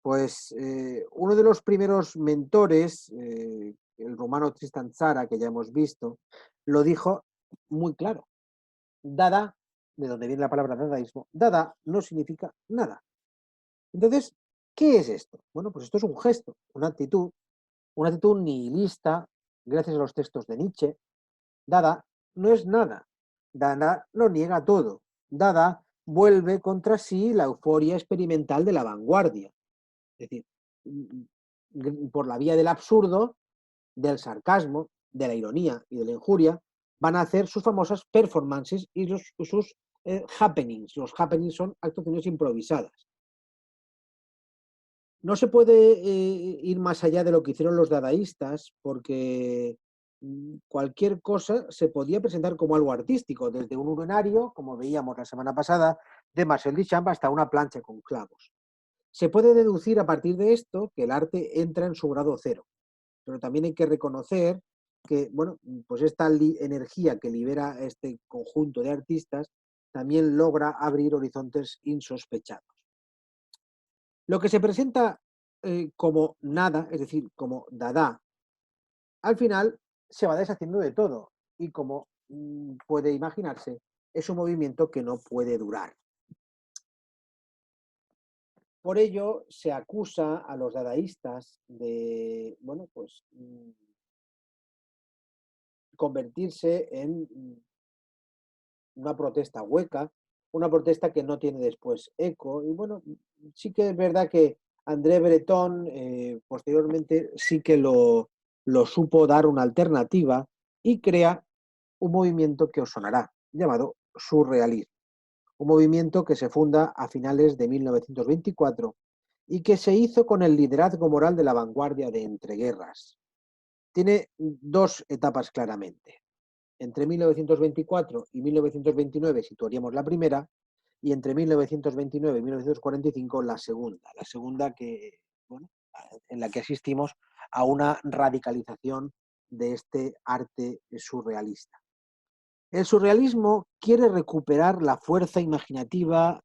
pues uno de los primeros mentores, el rumano Tristan Tzara, que ya hemos visto, lo dijo muy claro. Dada, de donde viene la palabra dadaísmo, dada no significa nada. Entonces, ¿qué es esto? Bueno, pues esto es un gesto, una actitud nihilista, gracias a los textos de Nietzsche. Dada no es nada. Dada lo niega todo. Dada vuelve contra sí la euforia experimental de la vanguardia. Es decir, por la vía del absurdo, del sarcasmo, de la ironía y de la injuria, van a hacer sus famosas performances y sus happenings. Los happenings son actuaciones improvisadas. No se puede ir más allá de lo que hicieron los dadaístas porque cualquier cosa se podía presentar como algo artístico, desde un urinario, como veíamos la semana pasada, de Marcel Duchamp hasta una plancha con clavos. Se puede deducir a partir de esto que el arte entra en su grado cero, pero también hay que reconocer que, bueno, pues esta energía que libera este conjunto de artistas también logra abrir horizontes insospechados. Lo que se presenta como nada, es decir, como dada, al final se va deshaciendo de todo y como puede imaginarse, es un movimiento que no puede durar. Por ello se acusa a los dadaístas de, bueno, pues convertirse en una protesta hueca, una protesta que no tiene después eco. Y bueno, sí que es verdad que André Breton posteriormente sí que lo supo dar una alternativa y crea un movimiento que os sonará, llamado surrealismo. un movimiento que se funda a finales de 1924 y que se hizo con el liderazgo moral de la vanguardia de entreguerras. Tiene dos etapas claramente. Entre 1924 y 1929 situaríamos la primera, y entre 1929 y 1945 la segunda que, bueno, en la que asistimos a una radicalización de este arte surrealista. El surrealismo quiere recuperar la fuerza imaginativa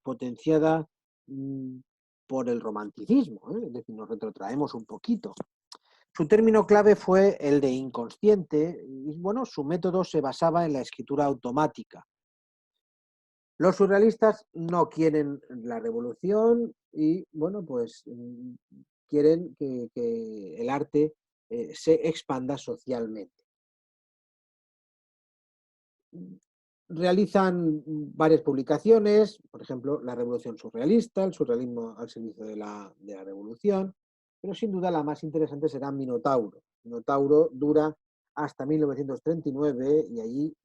potenciada por el romanticismo, es decir, nos retrotraemos un poquito. Su término clave fue el de inconsciente y, bueno, su método se basaba en la escritura automática. Los surrealistas no quieren la revolución y, bueno, pues quieren que el arte se expanda socialmente. Realizan varias publicaciones, por ejemplo, La Revolución Surrealista, el surrealismo al servicio de la revolución, pero sin duda la más interesante será Minotauro. Minotauro dura hasta 1939 y allí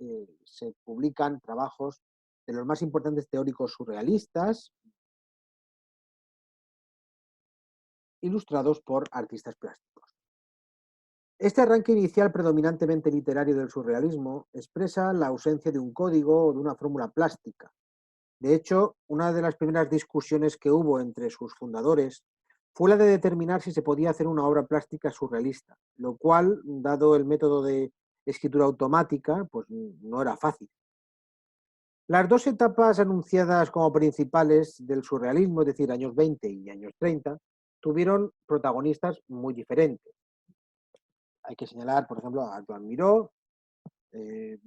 se publican trabajos de los más importantes teóricos surrealistas, ilustrados por artistas plásticos. Este arranque inicial predominantemente literario del surrealismo expresa la ausencia de un código o de una fórmula plástica. De hecho, una de las primeras discusiones que hubo entre sus fundadores fue la de determinar si se podía hacer una obra plástica surrealista, lo cual, dado el método de escritura automática, pues no era fácil. Las dos etapas anunciadas como principales del surrealismo, es decir, años 20 y años 30, tuvieron protagonistas muy diferentes. Hay que señalar, por ejemplo, a Joan Miró, eh,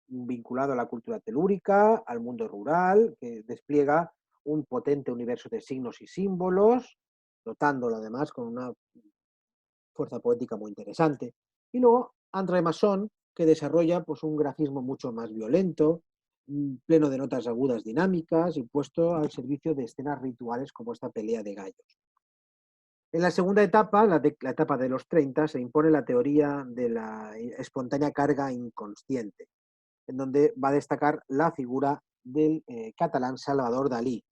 vinculado a la cultura telúrica, al mundo rural, que despliega un potente universo de signos y símbolos, dotándolo además con una fuerza poética muy interesante. Y luego André Masson, que desarrolla pues, un grafismo mucho más violento, pleno de notas agudas dinámicas y puesto al servicio de escenas rituales como esta pelea de gallos. En la segunda etapa, la etapa de los 30, se impone la teoría de la espontánea carga inconsciente, en donde va a destacar la figura del catalán Salvador Dalí.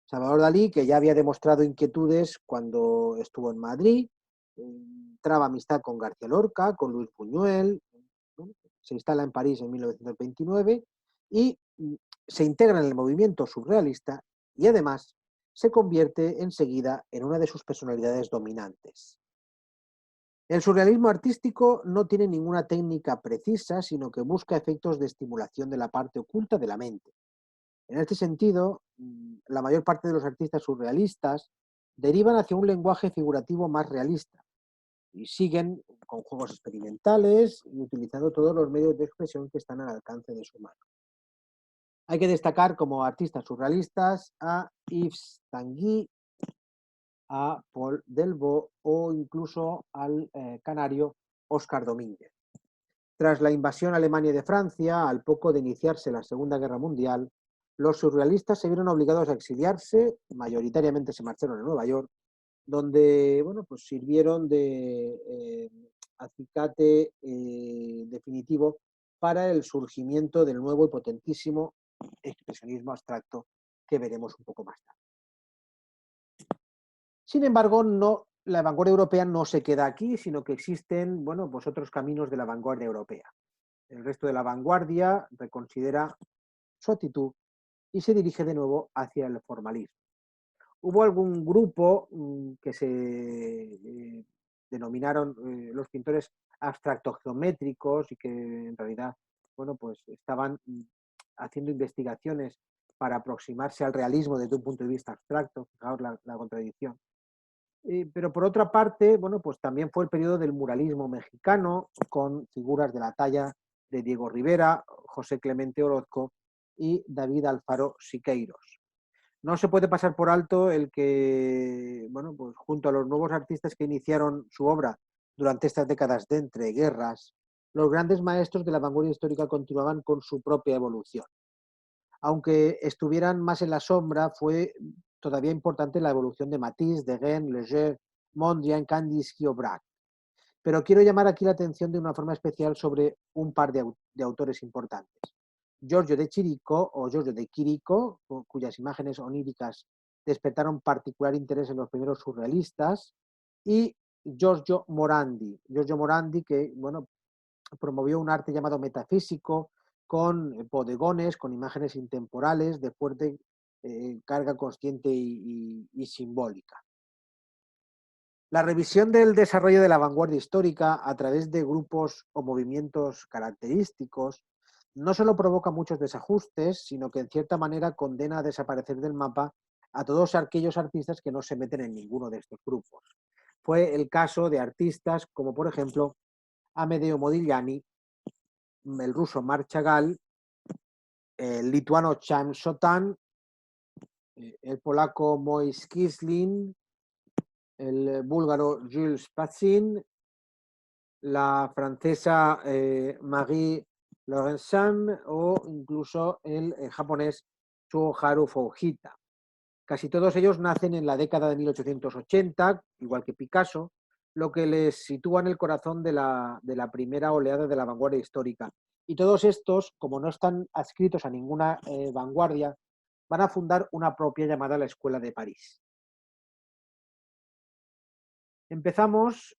Salvador Dalí, que ya había demostrado inquietudes cuando estuvo en Madrid, traba amistad con García Lorca, con Luis Buñuel, ¿no? Se instala en París en 1929 y se integra en el movimiento surrealista y además se convierte enseguida en una de sus personalidades dominantes. El surrealismo artístico no tiene ninguna técnica precisa, sino que busca efectos de estimulación de la parte oculta de la mente. En este sentido, la mayor parte de los artistas surrealistas derivan hacia un lenguaje figurativo más realista y siguen con juegos experimentales y utilizando todos los medios de expresión que están al alcance de su mano. Hay que destacar como artistas surrealistas a Yves Tanguy, a Paul Delvaux o incluso al canario Óscar Domínguez. Tras la invasión alemana de Francia, al poco de iniciarse la Segunda Guerra Mundial, los surrealistas se vieron obligados a exiliarse, mayoritariamente se marcharon a Nueva York, donde bueno, pues sirvieron de acicate definitivo para el surgimiento del nuevo y potentísimo expresionismo abstracto que veremos un poco más tarde. Sin embargo, la vanguardia europea no se queda aquí, sino que existen, bueno, pues otros caminos de la vanguardia europea. El resto de la vanguardia reconsidera su actitud y se dirige de nuevo hacia el formalismo. Hubo algún grupo que se denominaron los pintores abstracto-geométricos y que en realidad, bueno, pues estaban haciendo investigaciones para aproximarse al realismo desde un punto de vista abstracto, fijaos la contradicción. Pero por otra parte, bueno, pues también fue el periodo del muralismo mexicano, con figuras de la talla de Diego Rivera, José Clemente Orozco y David Alfaro Siqueiros. No se puede pasar por alto el que, bueno, pues junto a los nuevos artistas que iniciaron su obra durante estas décadas de entreguerras, los grandes maestros de la vanguardia histórica continuaban con su propia evolución. Aunque estuvieran más en la sombra, fue todavía importante la evolución de Matisse, Degas, Leger, Mondrian, Kandinsky o Braque. Pero quiero llamar aquí la atención de una forma especial sobre un par de autores importantes. Giorgio de Chirico o Giorgio de Chirico, cuyas imágenes oníricas despertaron particular interés en los primeros surrealistas, y Giorgio Morandi. Giorgio Morandi, que bueno, promovió un arte llamado metafísico, con bodegones, con imágenes intemporales de fuerte carga consciente y simbólica. La revisión del desarrollo de la vanguardia histórica a través de grupos o movimientos característicos no solo provoca muchos desajustes, sino que en cierta manera condena a desaparecer del mapa a todos aquellos artistas que no se meten en ninguno de estos grupos. Fue el caso de artistas como, por ejemplo, Amedeo Modigliani, el ruso Marc Chagall, el lituano Chan Sotan, el polaco Moise Kislin, el búlgaro Jules Pazin, la francesa Marie Laurencin o incluso el japonés Tsuharu Fujita. Casi todos ellos nacen en la década de 1880, igual que Picasso, lo que les sitúa en el corazón de la primera oleada de la vanguardia histórica. Y todos estos, como no están adscritos a ninguna vanguardia, van a fundar una propia llamada la Escuela de París. Empezamos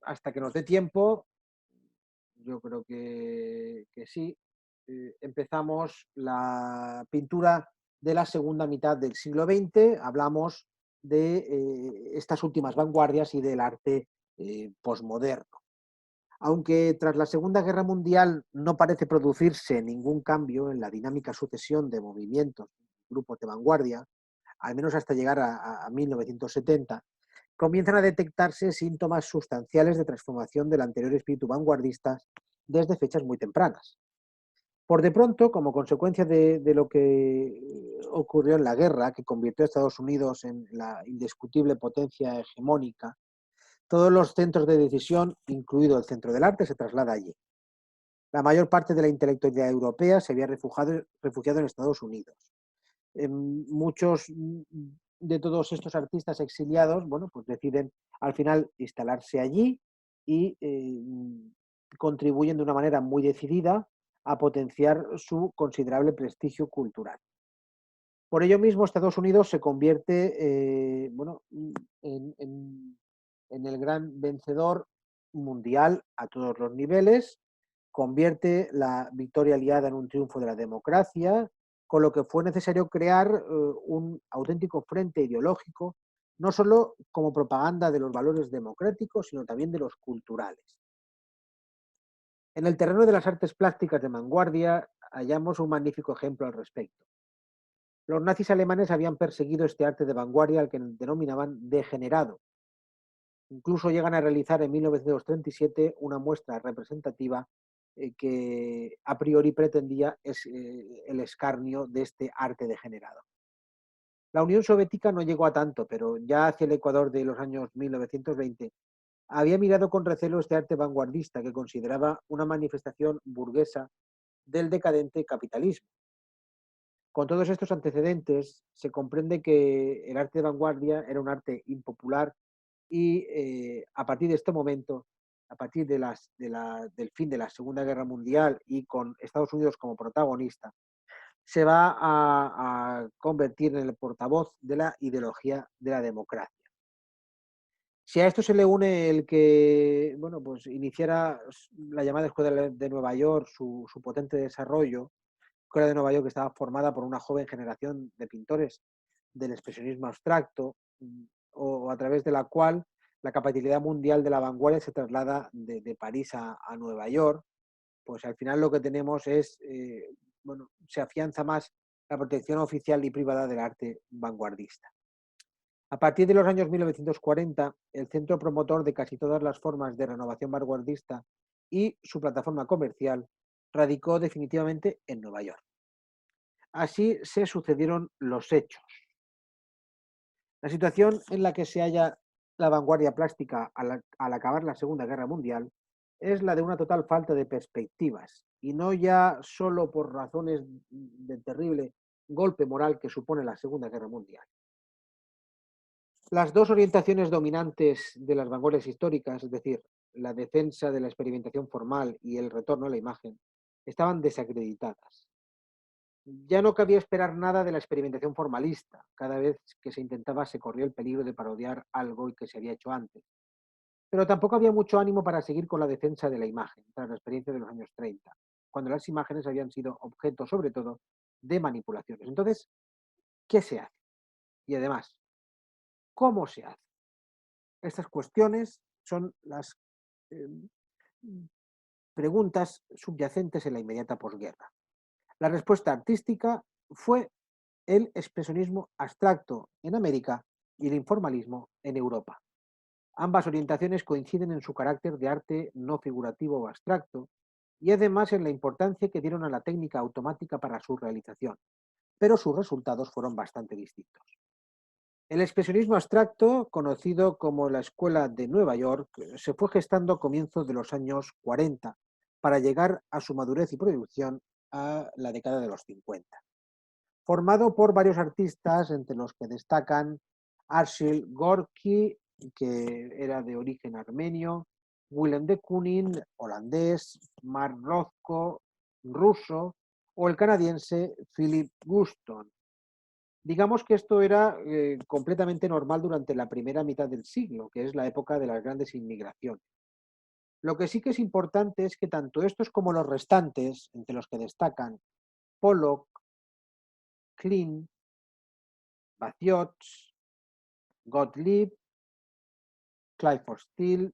hasta que nos dé tiempo, yo creo que sí, empezamos la pintura de la segunda mitad del siglo XX, hablamos de estas últimas vanguardias y del arte posmoderno. Aunque tras la Segunda Guerra Mundial no parece producirse ningún cambio en la dinámica sucesión de movimientos, grupos de vanguardia, al menos hasta llegar a 1970, comienzan a detectarse síntomas sustanciales de transformación del anterior espíritu vanguardista desde fechas muy tempranas. Por de pronto, como consecuencia de lo que ocurrió en la guerra, que convirtió a Estados Unidos en la indiscutible potencia hegemónica, todos los centros de decisión, incluido el Centro del Arte, se traslada allí. La mayor parte de la intelectualidad europea se había refugiado en Estados Unidos. Muchos de todos estos artistas exiliados, bueno, pues deciden al final instalarse allí y contribuyen de una manera muy decidida a potenciar su considerable prestigio cultural. Por ello mismo, Estados Unidos se convierte bueno, en el gran vencedor mundial a todos los niveles, convierte la victoria aliada en un triunfo de la democracia, con lo que fue necesario crear un auténtico frente ideológico, no solo como propaganda de los valores democráticos, sino también de los culturales. En el terreno de las artes plásticas de vanguardia hallamos un magnífico ejemplo al respecto. Los nazis alemanes habían perseguido este arte de vanguardia al que denominaban degenerado. Incluso llegan a realizar en 1937 una muestra representativa que a priori pretendía el escarnio de este arte degenerado. La Unión Soviética no llegó a tanto, pero ya hacia el Ecuador de los años 1920 había mirado con recelo este arte vanguardista que consideraba una manifestación burguesa del decadente capitalismo. Con todos estos antecedentes, se comprende que el arte de vanguardia era un arte impopular y a partir de este momento, a partir del fin de la Segunda Guerra Mundial y con Estados Unidos como protagonista, se va a convertir en el portavoz de la ideología de la democracia. Si a esto se le une el que bueno, pues iniciara la llamada Escuela de Nueva York su potente desarrollo, Escuela de Nueva York que estaba formada por una joven generación de pintores del expresionismo abstracto, o a través de la cual la capitalidad mundial de la vanguardia se traslada de París a Nueva York, pues al final lo que tenemos es, bueno, se afianza más la protección oficial y privada del arte vanguardista. A partir de los años 1940, el centro promotor de casi todas las formas de renovación vanguardista y su plataforma comercial radicó definitivamente en Nueva York. Así se sucedieron los hechos. La situación en la que se halla la vanguardia plástica al acabar la Segunda Guerra Mundial es la de una total falta de perspectivas, y no ya solo por razones del terrible golpe moral que supone la Segunda Guerra Mundial. Las dos orientaciones dominantes de las vanguardias históricas, es decir, la defensa de la experimentación formal y el retorno a la imagen, estaban desacreditadas. Ya no cabía esperar nada de la experimentación formalista. Cada vez que se intentaba se corría el peligro de parodiar algo y que se había hecho antes. Pero tampoco había mucho ánimo para seguir con la defensa de la imagen, tras la experiencia de los años 30, cuando las imágenes habían sido objeto, sobre todo, de manipulaciones. Entonces, ¿qué se hace? Y además, ¿cómo se hace? Estas cuestiones son las eh, preguntas subyacentes en la inmediata posguerra. La respuesta artística fue el expresionismo abstracto en América y el informalismo en Europa. Ambas orientaciones coinciden en su carácter de arte no figurativo o abstracto y además en la importancia que dieron a la técnica automática para su realización, pero sus resultados fueron bastante distintos. El expresionismo abstracto, conocido como la Escuela de Nueva York, se fue gestando a comienzos de los años 40 para llegar a su madurez y producción a la década de los 50. Formado por varios artistas, entre los que destacan Arshil Gorky, que era de origen armenio, Willem de Kooning, holandés, Mark Rothko, ruso, o el canadiense Philip Guston. Digamos que esto era completamente normal durante la primera mitad del siglo, que es la época de las grandes inmigraciones. Lo que sí que es importante es que tanto estos como los restantes, entre los que destacan Pollock, Klein, Bathiot, Gottlieb, Clyfford Steele,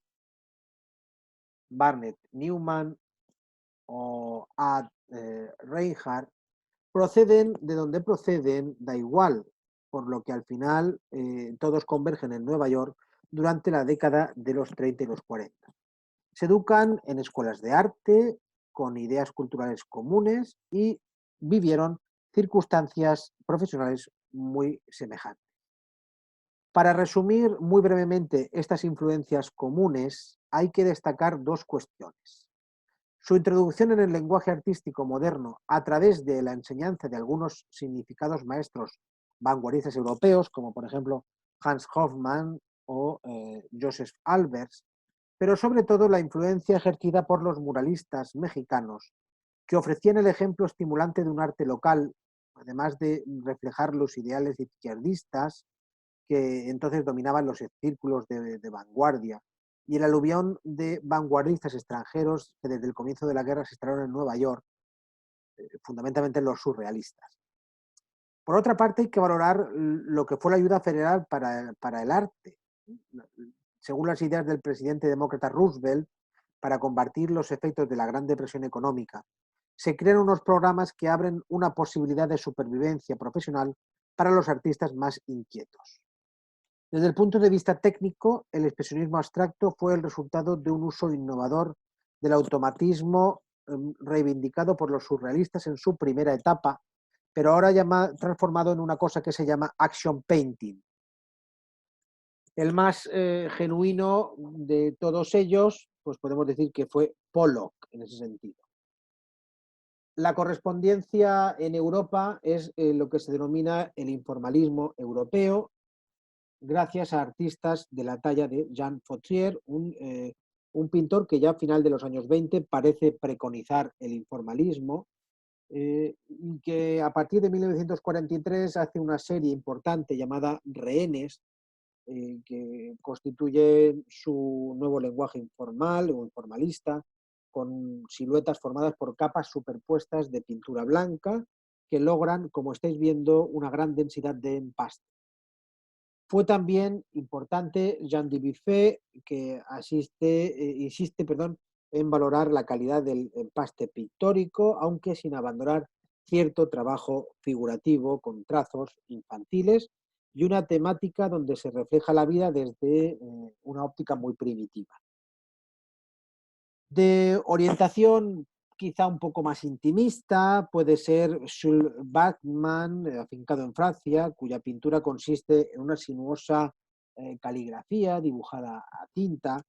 Barnett Newman o Ad Reinhardt, proceden de donde proceden, da igual, por lo que al final todos convergen en Nueva York durante la década de los 30 y los 40. Se educan en escuelas de arte, con ideas culturales comunes y vivieron circunstancias profesionales muy semejantes. Para resumir muy brevemente estas influencias comunes, hay que destacar dos cuestiones. Su introducción en el lenguaje artístico moderno a través de la enseñanza de algunos significados maestros vanguardistas europeos, como por ejemplo Hans Hofmann o Joseph Albers, pero sobre todo la influencia ejercida por los muralistas mexicanos, que ofrecían el ejemplo estimulante de un arte local, además de reflejar los ideales izquierdistas que entonces dominaban los círculos de vanguardia, y el aluvión de vanguardistas extranjeros que desde el comienzo de la guerra se instalaron en Nueva York, fundamentalmente los surrealistas. Por otra parte, hay que valorar lo que fue la ayuda federal para el arte. Según las ideas del presidente demócrata Roosevelt, para combatir los efectos de la Gran Depresión económica, se crean unos programas que abren una posibilidad de supervivencia profesional para los artistas más inquietos. Desde el punto de vista técnico, el expresionismo abstracto fue el resultado de un uso innovador del automatismo reivindicado por los surrealistas en su primera etapa, pero ahora transformado en una cosa que se llama action painting. El más genuino de todos ellos, pues podemos decir que fue Pollock en ese sentido. La correspondencia en Europa es lo que se denomina el informalismo europeo, gracias a artistas de la talla de Jean Fautrier, un pintor que ya a final de los años 20 parece preconizar el informalismo, y que a partir de 1943 hace una serie importante llamada Rehenes, que constituye su nuevo lenguaje informal o informalista, con siluetas formadas por capas superpuestas de pintura blanca que logran, como estáis viendo, una gran densidad de empaste. Fue también importante Jean Dubuffet, que insiste en valorar la calidad del empaste pictórico, aunque sin abandonar cierto trabajo figurativo con trazos infantiles y una temática donde se refleja la vida desde una óptica muy primitiva. De orientación quizá un poco más intimista, puede ser Jules Bachmann, afincado en Francia, cuya pintura consiste en una sinuosa caligrafía dibujada a tinta.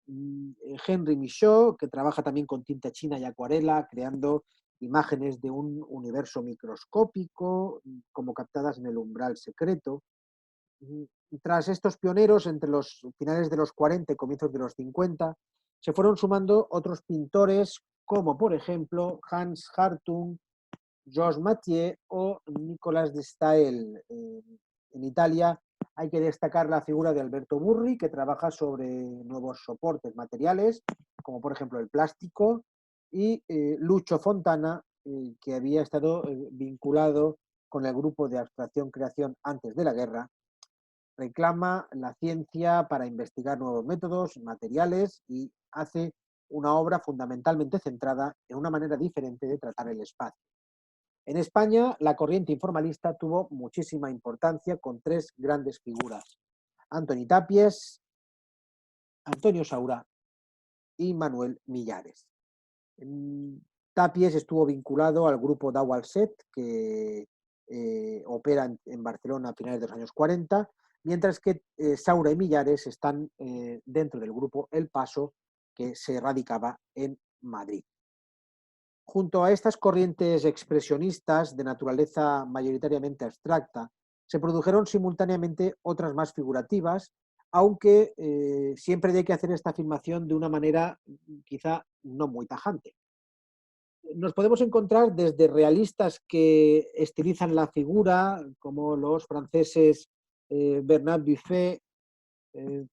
Henri Michaud, que trabaja también con tinta china y acuarela, creando imágenes de un universo microscópico, como captadas en el umbral secreto. Tras estos pioneros, entre los finales de los 40 y comienzos de los 50, se fueron sumando otros pintores como por ejemplo Hans Hartung, Georges Mathieu o Nicolas de Staël. En Italia hay que destacar la figura de Alberto Burri, que trabaja sobre nuevos soportes materiales, como por ejemplo el plástico, y Lucho Fontana, que había estado vinculado con el grupo de abstracción-creación antes de la guerra, reclama la ciencia para investigar nuevos métodos, materiales y hace una obra fundamentalmente centrada en una manera diferente de tratar el espacio. En España, la corriente informalista tuvo muchísima importancia con tres grandes figuras: Antoni Tapies, Antonio Saura y Manuel Millares. Tapies estuvo vinculado al grupo Dau-al-Set, que opera en Barcelona a finales de los años 40, mientras que Saura y Millares están dentro del grupo El Paso, que se radicaba en Madrid. Junto a estas corrientes expresionistas de naturaleza mayoritariamente abstracta, se produjeron simultáneamente otras más figurativas, aunque siempre hay que hacer esta afirmación de una manera quizá no muy tajante. Nos podemos encontrar desde realistas que estilizan la figura, como los franceses Bernard Buffet,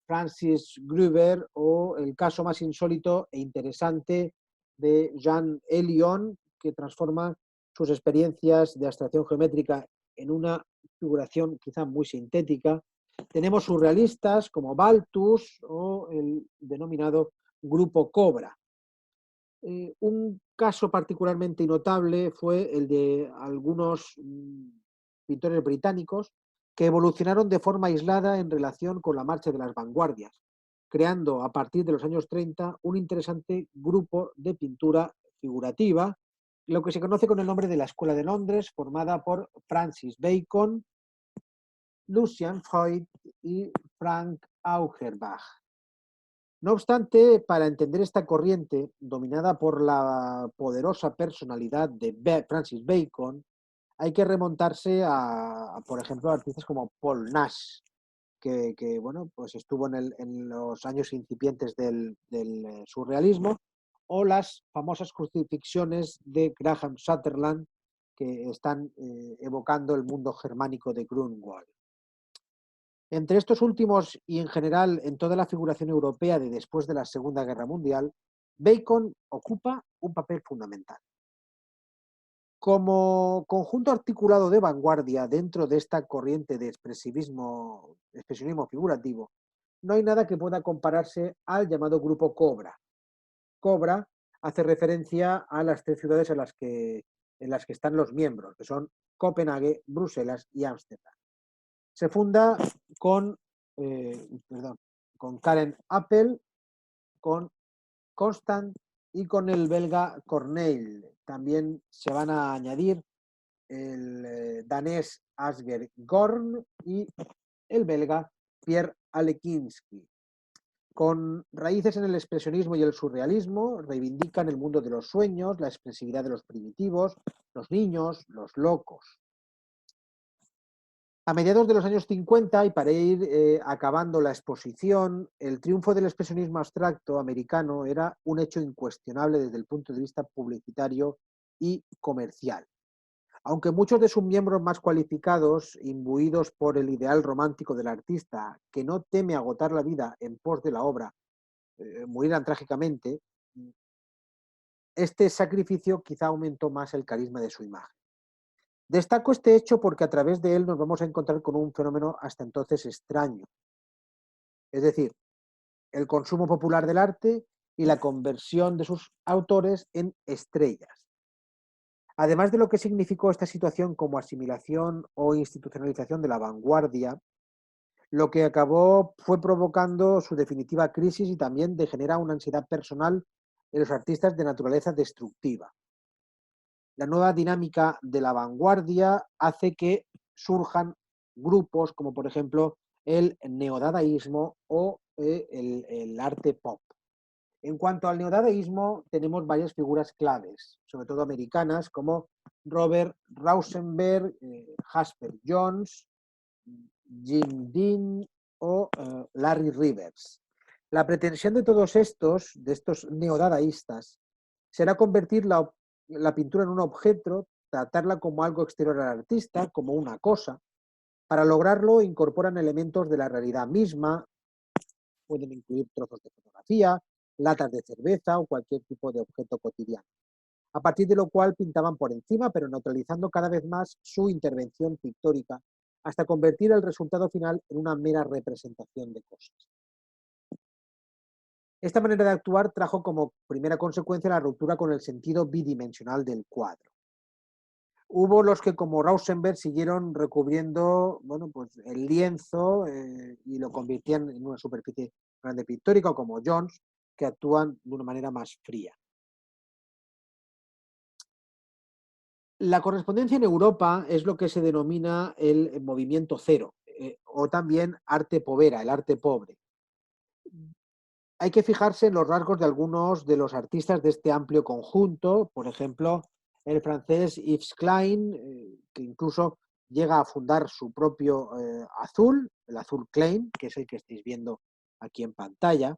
Francis Gruber, o el caso más insólito e interesante de Jean Hélion, que transforma sus experiencias de abstracción geométrica en una figuración quizá muy sintética. Tenemos surrealistas como Baltus o el denominado Grupo Cobra. Un caso particularmente notable fue el de algunos pintores británicos que evolucionaron de forma aislada en relación con la marcha de las vanguardias, creando a partir de los años 30 un interesante grupo de pintura figurativa, lo que se conoce con el nombre de la Escuela de Londres, formada por Francis Bacon, Lucian Freud y Frank Auerbach. No obstante, para entender esta corriente, dominada por la poderosa personalidad de Francis Bacon, hay que remontarse por ejemplo, a artistas como Paul Nash, que bueno, pues estuvo en los años incipientes del surrealismo, o las famosas crucifixiones de Graham Sutherland, que están evocando el mundo germánico de Grunwald. Entre estos últimos y en general en toda la figuración europea de después de la Segunda Guerra Mundial, Bacon ocupa un papel fundamental. Como conjunto articulado de vanguardia dentro de esta corriente de expresionismo figurativo, no hay nada que pueda compararse al llamado Grupo Cobra. Cobra hace referencia a las tres ciudades en las que están los miembros, que son Copenhague, Bruselas y Ámsterdam. Se funda con Karen Appel, con Constant y con el belga Corneille. También se van a añadir el danés Asger Gorn y el belga Pierre Alekinski. Con raíces en el expresionismo y el surrealismo, reivindican el mundo de los sueños, la expresividad de los primitivos, los niños, los locos. A mediados de los años 50, y para ir acabando la exposición, el triunfo del expresionismo abstracto americano era un hecho incuestionable desde el punto de vista publicitario y comercial. Aunque muchos de sus miembros más cualificados, imbuidos por el ideal romántico del artista, que no teme agotar la vida en pos de la obra, morirán trágicamente, este sacrificio quizá aumentó más el carisma de su imagen. Destaco este hecho porque a través de él nos vamos a encontrar con un fenómeno hasta entonces extraño, es decir, el consumo popular del arte y la conversión de sus autores en estrellas. Además de lo que significó esta situación como asimilación o institucionalización de la vanguardia, lo que acabó fue provocando su definitiva crisis y también degenera una ansiedad personal en los artistas de naturaleza destructiva. La nueva dinámica de la vanguardia hace que surjan grupos como por ejemplo el neodadaísmo o el arte pop. En cuanto al neodadaísmo, tenemos varias figuras claves, sobre todo americanas, como Robert Rauschenberg, Jasper Johns, Jim Dean o Larry Rivers. La pretensión de todos estos neodadaístas, será convertir la pintura en un objeto, tratarla como algo exterior al artista, como una cosa. Para lograrlo incorporan elementos de la realidad misma, pueden incluir trozos de fotografía, latas de cerveza o cualquier tipo de objeto cotidiano. A partir de lo cual pintaban por encima, pero neutralizando cada vez más su intervención pictórica, hasta convertir el resultado final en una mera representación de cosas. Esta manera de actuar trajo como primera consecuencia la ruptura con el sentido bidimensional del cuadro. Hubo los que, como Rauschenberg, siguieron recubriendo, bueno, pues el lienzo y lo convirtían en una superficie grande pictórica, o como Jones, que actúan de una manera más fría. La correspondencia en Europa es lo que se denomina el movimiento cero, o también arte povera, el arte pobre. Hay que fijarse en los rasgos de algunos de los artistas de este amplio conjunto, por ejemplo, el francés Yves Klein, que incluso llega a fundar su propio azul, el azul Klein, que es el que estáis viendo aquí en pantalla.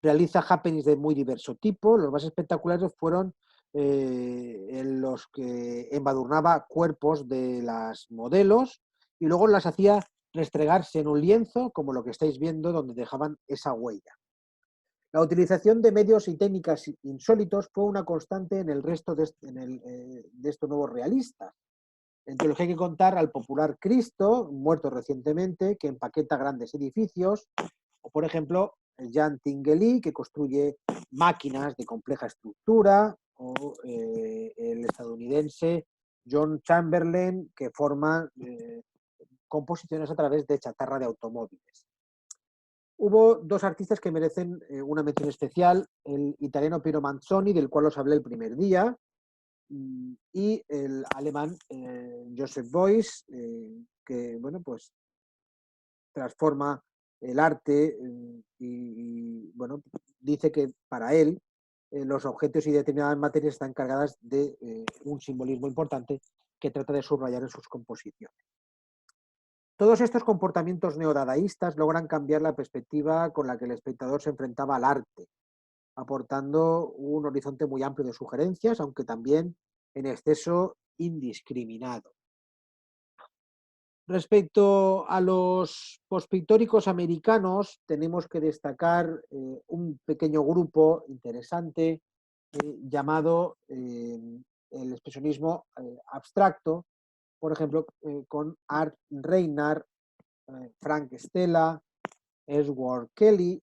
Realiza happenings de muy diverso tipo. Los más espectaculares fueron en los que embadurnaba cuerpos de las modelos y luego las hacía restregarse en un lienzo, como lo que estáis viendo, donde dejaban esa huella. La utilización de medios y técnicas insólitos fue una constante en el resto de estos nuevos realistas, entre los que hay que contar al popular Cristo, muerto recientemente, que empaqueta grandes edificios, o por ejemplo, Jan Tinguely, que construye máquinas de compleja estructura, o el estadounidense John Chamberlain, que forma composiciones a través de chatarra de automóviles. Hubo dos artistas que merecen una mención especial, el italiano Piero Manzoni, del cual os hablé el primer día, y el alemán Joseph Beuys, que bueno, pues transforma el arte y bueno, dice que para él los objetos y determinadas materias están cargadas de un simbolismo importante que trata de subrayar en sus composiciones. Todos estos comportamientos neodadaístas logran cambiar la perspectiva con la que el espectador se enfrentaba al arte, aportando un horizonte muy amplio de sugerencias, aunque también en exceso indiscriminado. Respecto a los postpictóricos americanos, tenemos que destacar un pequeño grupo interesante llamado el expresionismo abstracto, por ejemplo, con Art Reinhardt, Frank Stella, Edward Kelly,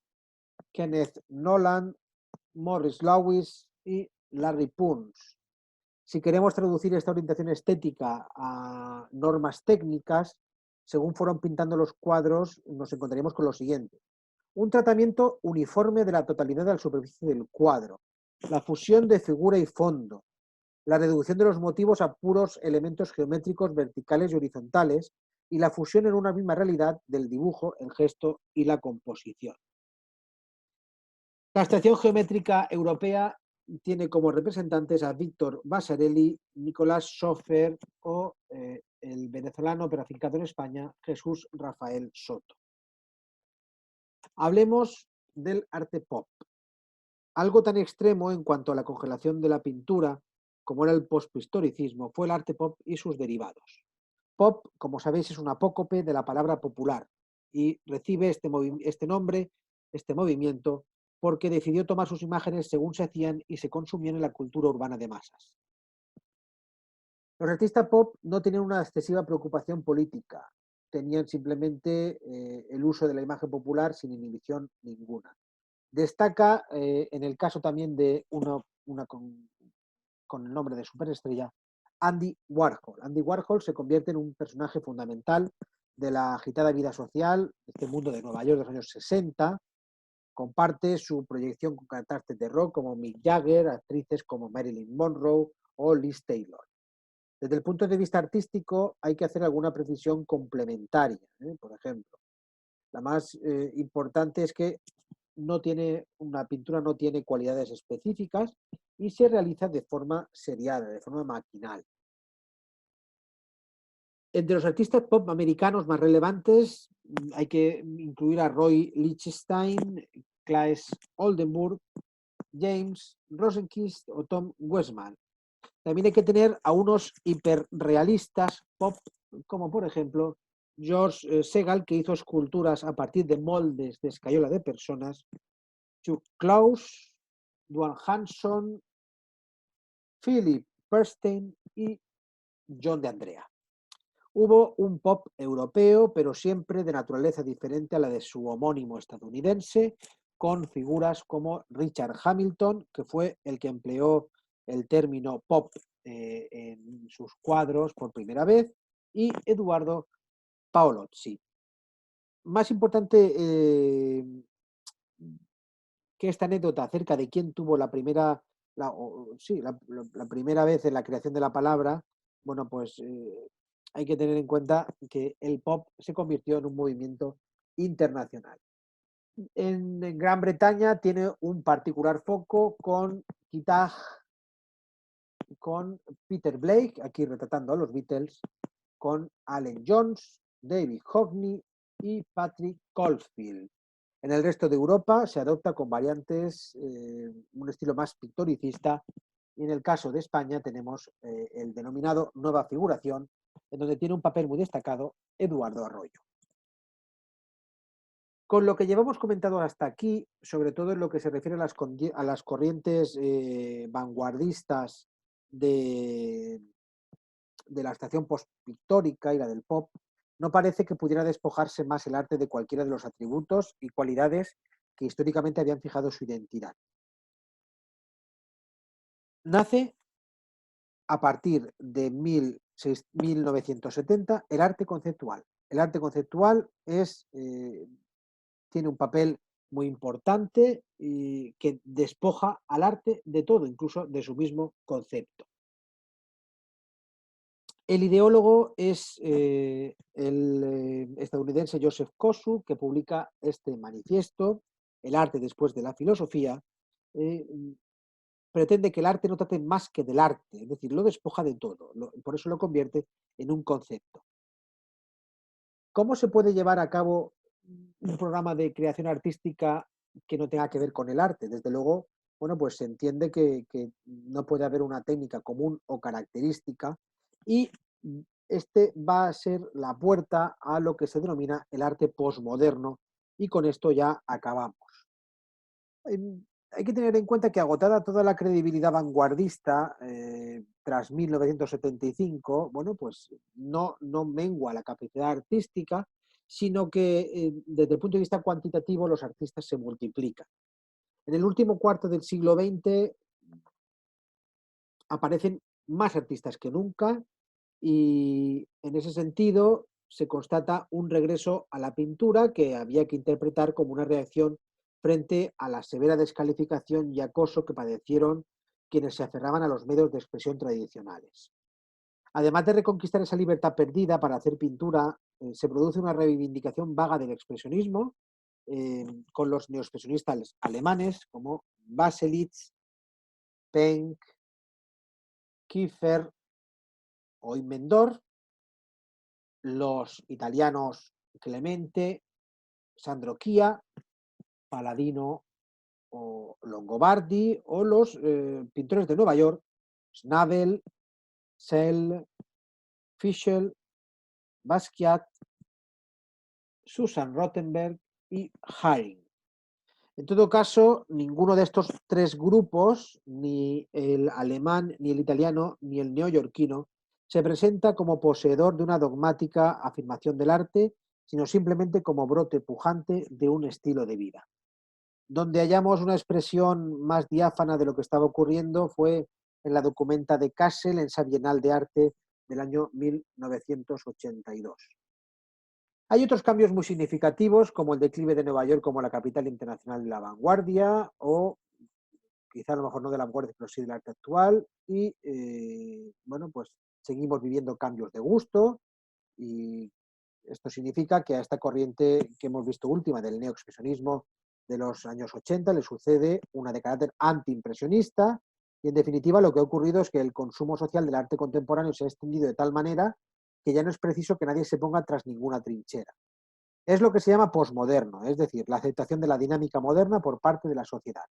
Kenneth Noland, Morris Louis y Larry Punch. Si queremos traducir esta orientación estética a normas técnicas, según fueron pintando los cuadros, nos encontraríamos con lo siguiente. Un tratamiento uniforme de la totalidad de la superficie del cuadro, la fusión de figura y fondo, la reducción de los motivos a puros elementos geométricos verticales y horizontales, y la fusión en una misma realidad del dibujo, el gesto y la composición. La abstracción geométrica europea tiene como representantes a Víctor Vasarely, Nicolás Schoeffer o el venezolano pero afincado en España, Jesús Rafael Soto. Hablemos del arte pop. Algo tan extremo en cuanto a la congelación de la pintura como era el posthistoricismo fue el arte pop y sus derivados. Pop, como sabéis, es un apócope de la palabra popular y recibe este nombre, este movimiento, porque decidió tomar sus imágenes según se hacían y se consumían en la cultura urbana de masas. Los artistas pop no tenían una excesiva preocupación política, tenían simplemente el uso de la imagen popular sin inhibición ninguna. Destaca en el caso también de una con el nombre de superestrella, Andy Warhol. Andy Warhol se convierte en un personaje fundamental de la agitada vida social de este mundo de Nueva York de los años 60. Comparte su proyección con cantantes de rock como Mick Jagger, actrices como Marilyn Monroe o Liz Taylor. Desde el punto de vista artístico hay que hacer alguna precisión complementaria. Por ejemplo, la más importante es que una pintura no tiene cualidades específicas y se realiza de forma seriada, de forma maquinal. Entre los artistas pop americanos más relevantes hay que incluir a Roy Lichtenstein, Claes Oldenburg, James Rosenquist o Tom Westman. También hay que tener a unos hiperrealistas pop, como por ejemplo George Segal, que hizo esculturas a partir de moldes de escayola de personas, Chuck Klaus, Duane Hanson, Philip Bernstein y John de Andrea. Hubo un pop europeo, pero siempre de naturaleza diferente a la de su homónimo estadounidense, con figuras como Richard Hamilton, que fue el que empleó el término pop en sus cuadros por primera vez, y Eduardo Paolozzi. Más importante que esta anécdota acerca de quién tuvo la primera, la primera vez en la creación de la palabra, bueno, pues hay que tener en cuenta que el pop se convirtió en un movimiento internacional. En Gran Bretaña tiene un particular foco con Kitag, con Peter Blake, aquí retratando a los Beatles, con Allen Jones, David Hockney y Patrick Caulfield. En el resto de Europa se adopta con variantes, un estilo más pictoricista, y en el caso de España tenemos el denominado Nueva Figuración, en donde tiene un papel muy destacado Eduardo Arroyo. Con lo que llevamos comentado hasta aquí, sobre todo en lo que se refiere a las corrientes vanguardistas de la estación postpictórica y la del pop, no parece que pudiera despojarse más el arte de cualquiera de los atributos y cualidades que históricamente habían fijado su identidad. Nace a partir de 1970 el arte conceptual. El arte conceptual tiene un papel muy importante y que despoja al arte de todo, incluso de su mismo concepto. El ideólogo es el estadounidense Joseph Kosuth, que publica este manifiesto, El arte después de la filosofía. Pretende que el arte no trate más que del arte, es decir, lo despoja de todo, por eso lo convierte en un concepto. ¿Cómo se puede llevar a cabo un programa de creación artística que no tenga que ver con el arte? Desde luego, bueno, pues se entiende que no puede haber una técnica común o característica, y este va a ser la puerta a lo que se denomina el arte posmoderno, y con esto ya acabamos. Hay que tener en cuenta que, agotada toda la credibilidad vanguardista tras 1975, bueno, pues no mengua la capacidad artística, sino que desde el punto de vista cuantitativo los artistas se multiplican. En el último cuarto del siglo XX aparecen más artistas que nunca, y en ese sentido se constata un regreso a la pintura que había que interpretar como una reacción frente a la severa descalificación y acoso que padecieron quienes se aferraban a los medios de expresión tradicionales. Además de reconquistar esa libertad perdida para hacer pintura, se produce una reivindicación vaga del expresionismo, con los neoexpresionistas alemanes como Baselitz, Penck, Kiefer o Inmendorf, los italianos Clemente, Sandro Chia, Paladino o Longobardi, o los pintores de Nueva York, Schnabel, Sell, Fischl, Basquiat, Susan Rothenberg y Haring. En todo caso, ninguno de estos tres grupos, ni el alemán, ni el italiano, ni el neoyorquino, se presenta como poseedor de una dogmática afirmación del arte, sino simplemente como brote pujante de un estilo de vida. Donde hallamos una expresión más diáfana de lo que estaba ocurriendo fue en la documenta de Kassel, en esa Bienal de Arte del año 1982. Hay otros cambios muy significativos, como el declive de Nueva York como la capital internacional de la vanguardia, o quizá a lo mejor no de la vanguardia, pero sí del arte actual, y bueno, pues seguimos viviendo cambios de gusto, y esto significa que a esta corriente que hemos visto última del neoexpresionismo de los años 80 le sucede una de carácter antiimpresionista, y en definitiva lo que ha ocurrido es que el consumo social del arte contemporáneo se ha extendido de tal manera que ya no es preciso que nadie se ponga tras ninguna trinchera. Es lo que se llama posmoderno, es decir, la aceptación de la dinámica moderna por parte de la sociedad.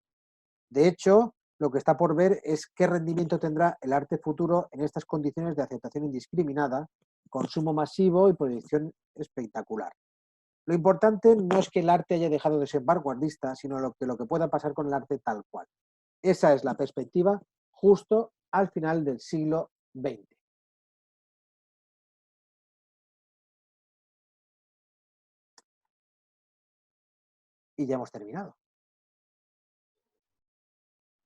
De hecho, lo que está por ver es qué rendimiento tendrá el arte futuro en estas condiciones de aceptación indiscriminada, consumo masivo y proyección espectacular. Lo importante no es que el arte haya dejado de ser vanguardista, sino lo que pueda pasar con el arte tal cual. Esa es la perspectiva justo al final del siglo XX. Y ya hemos terminado.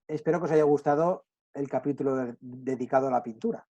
Espero que os haya gustado el capítulo dedicado a la pintura.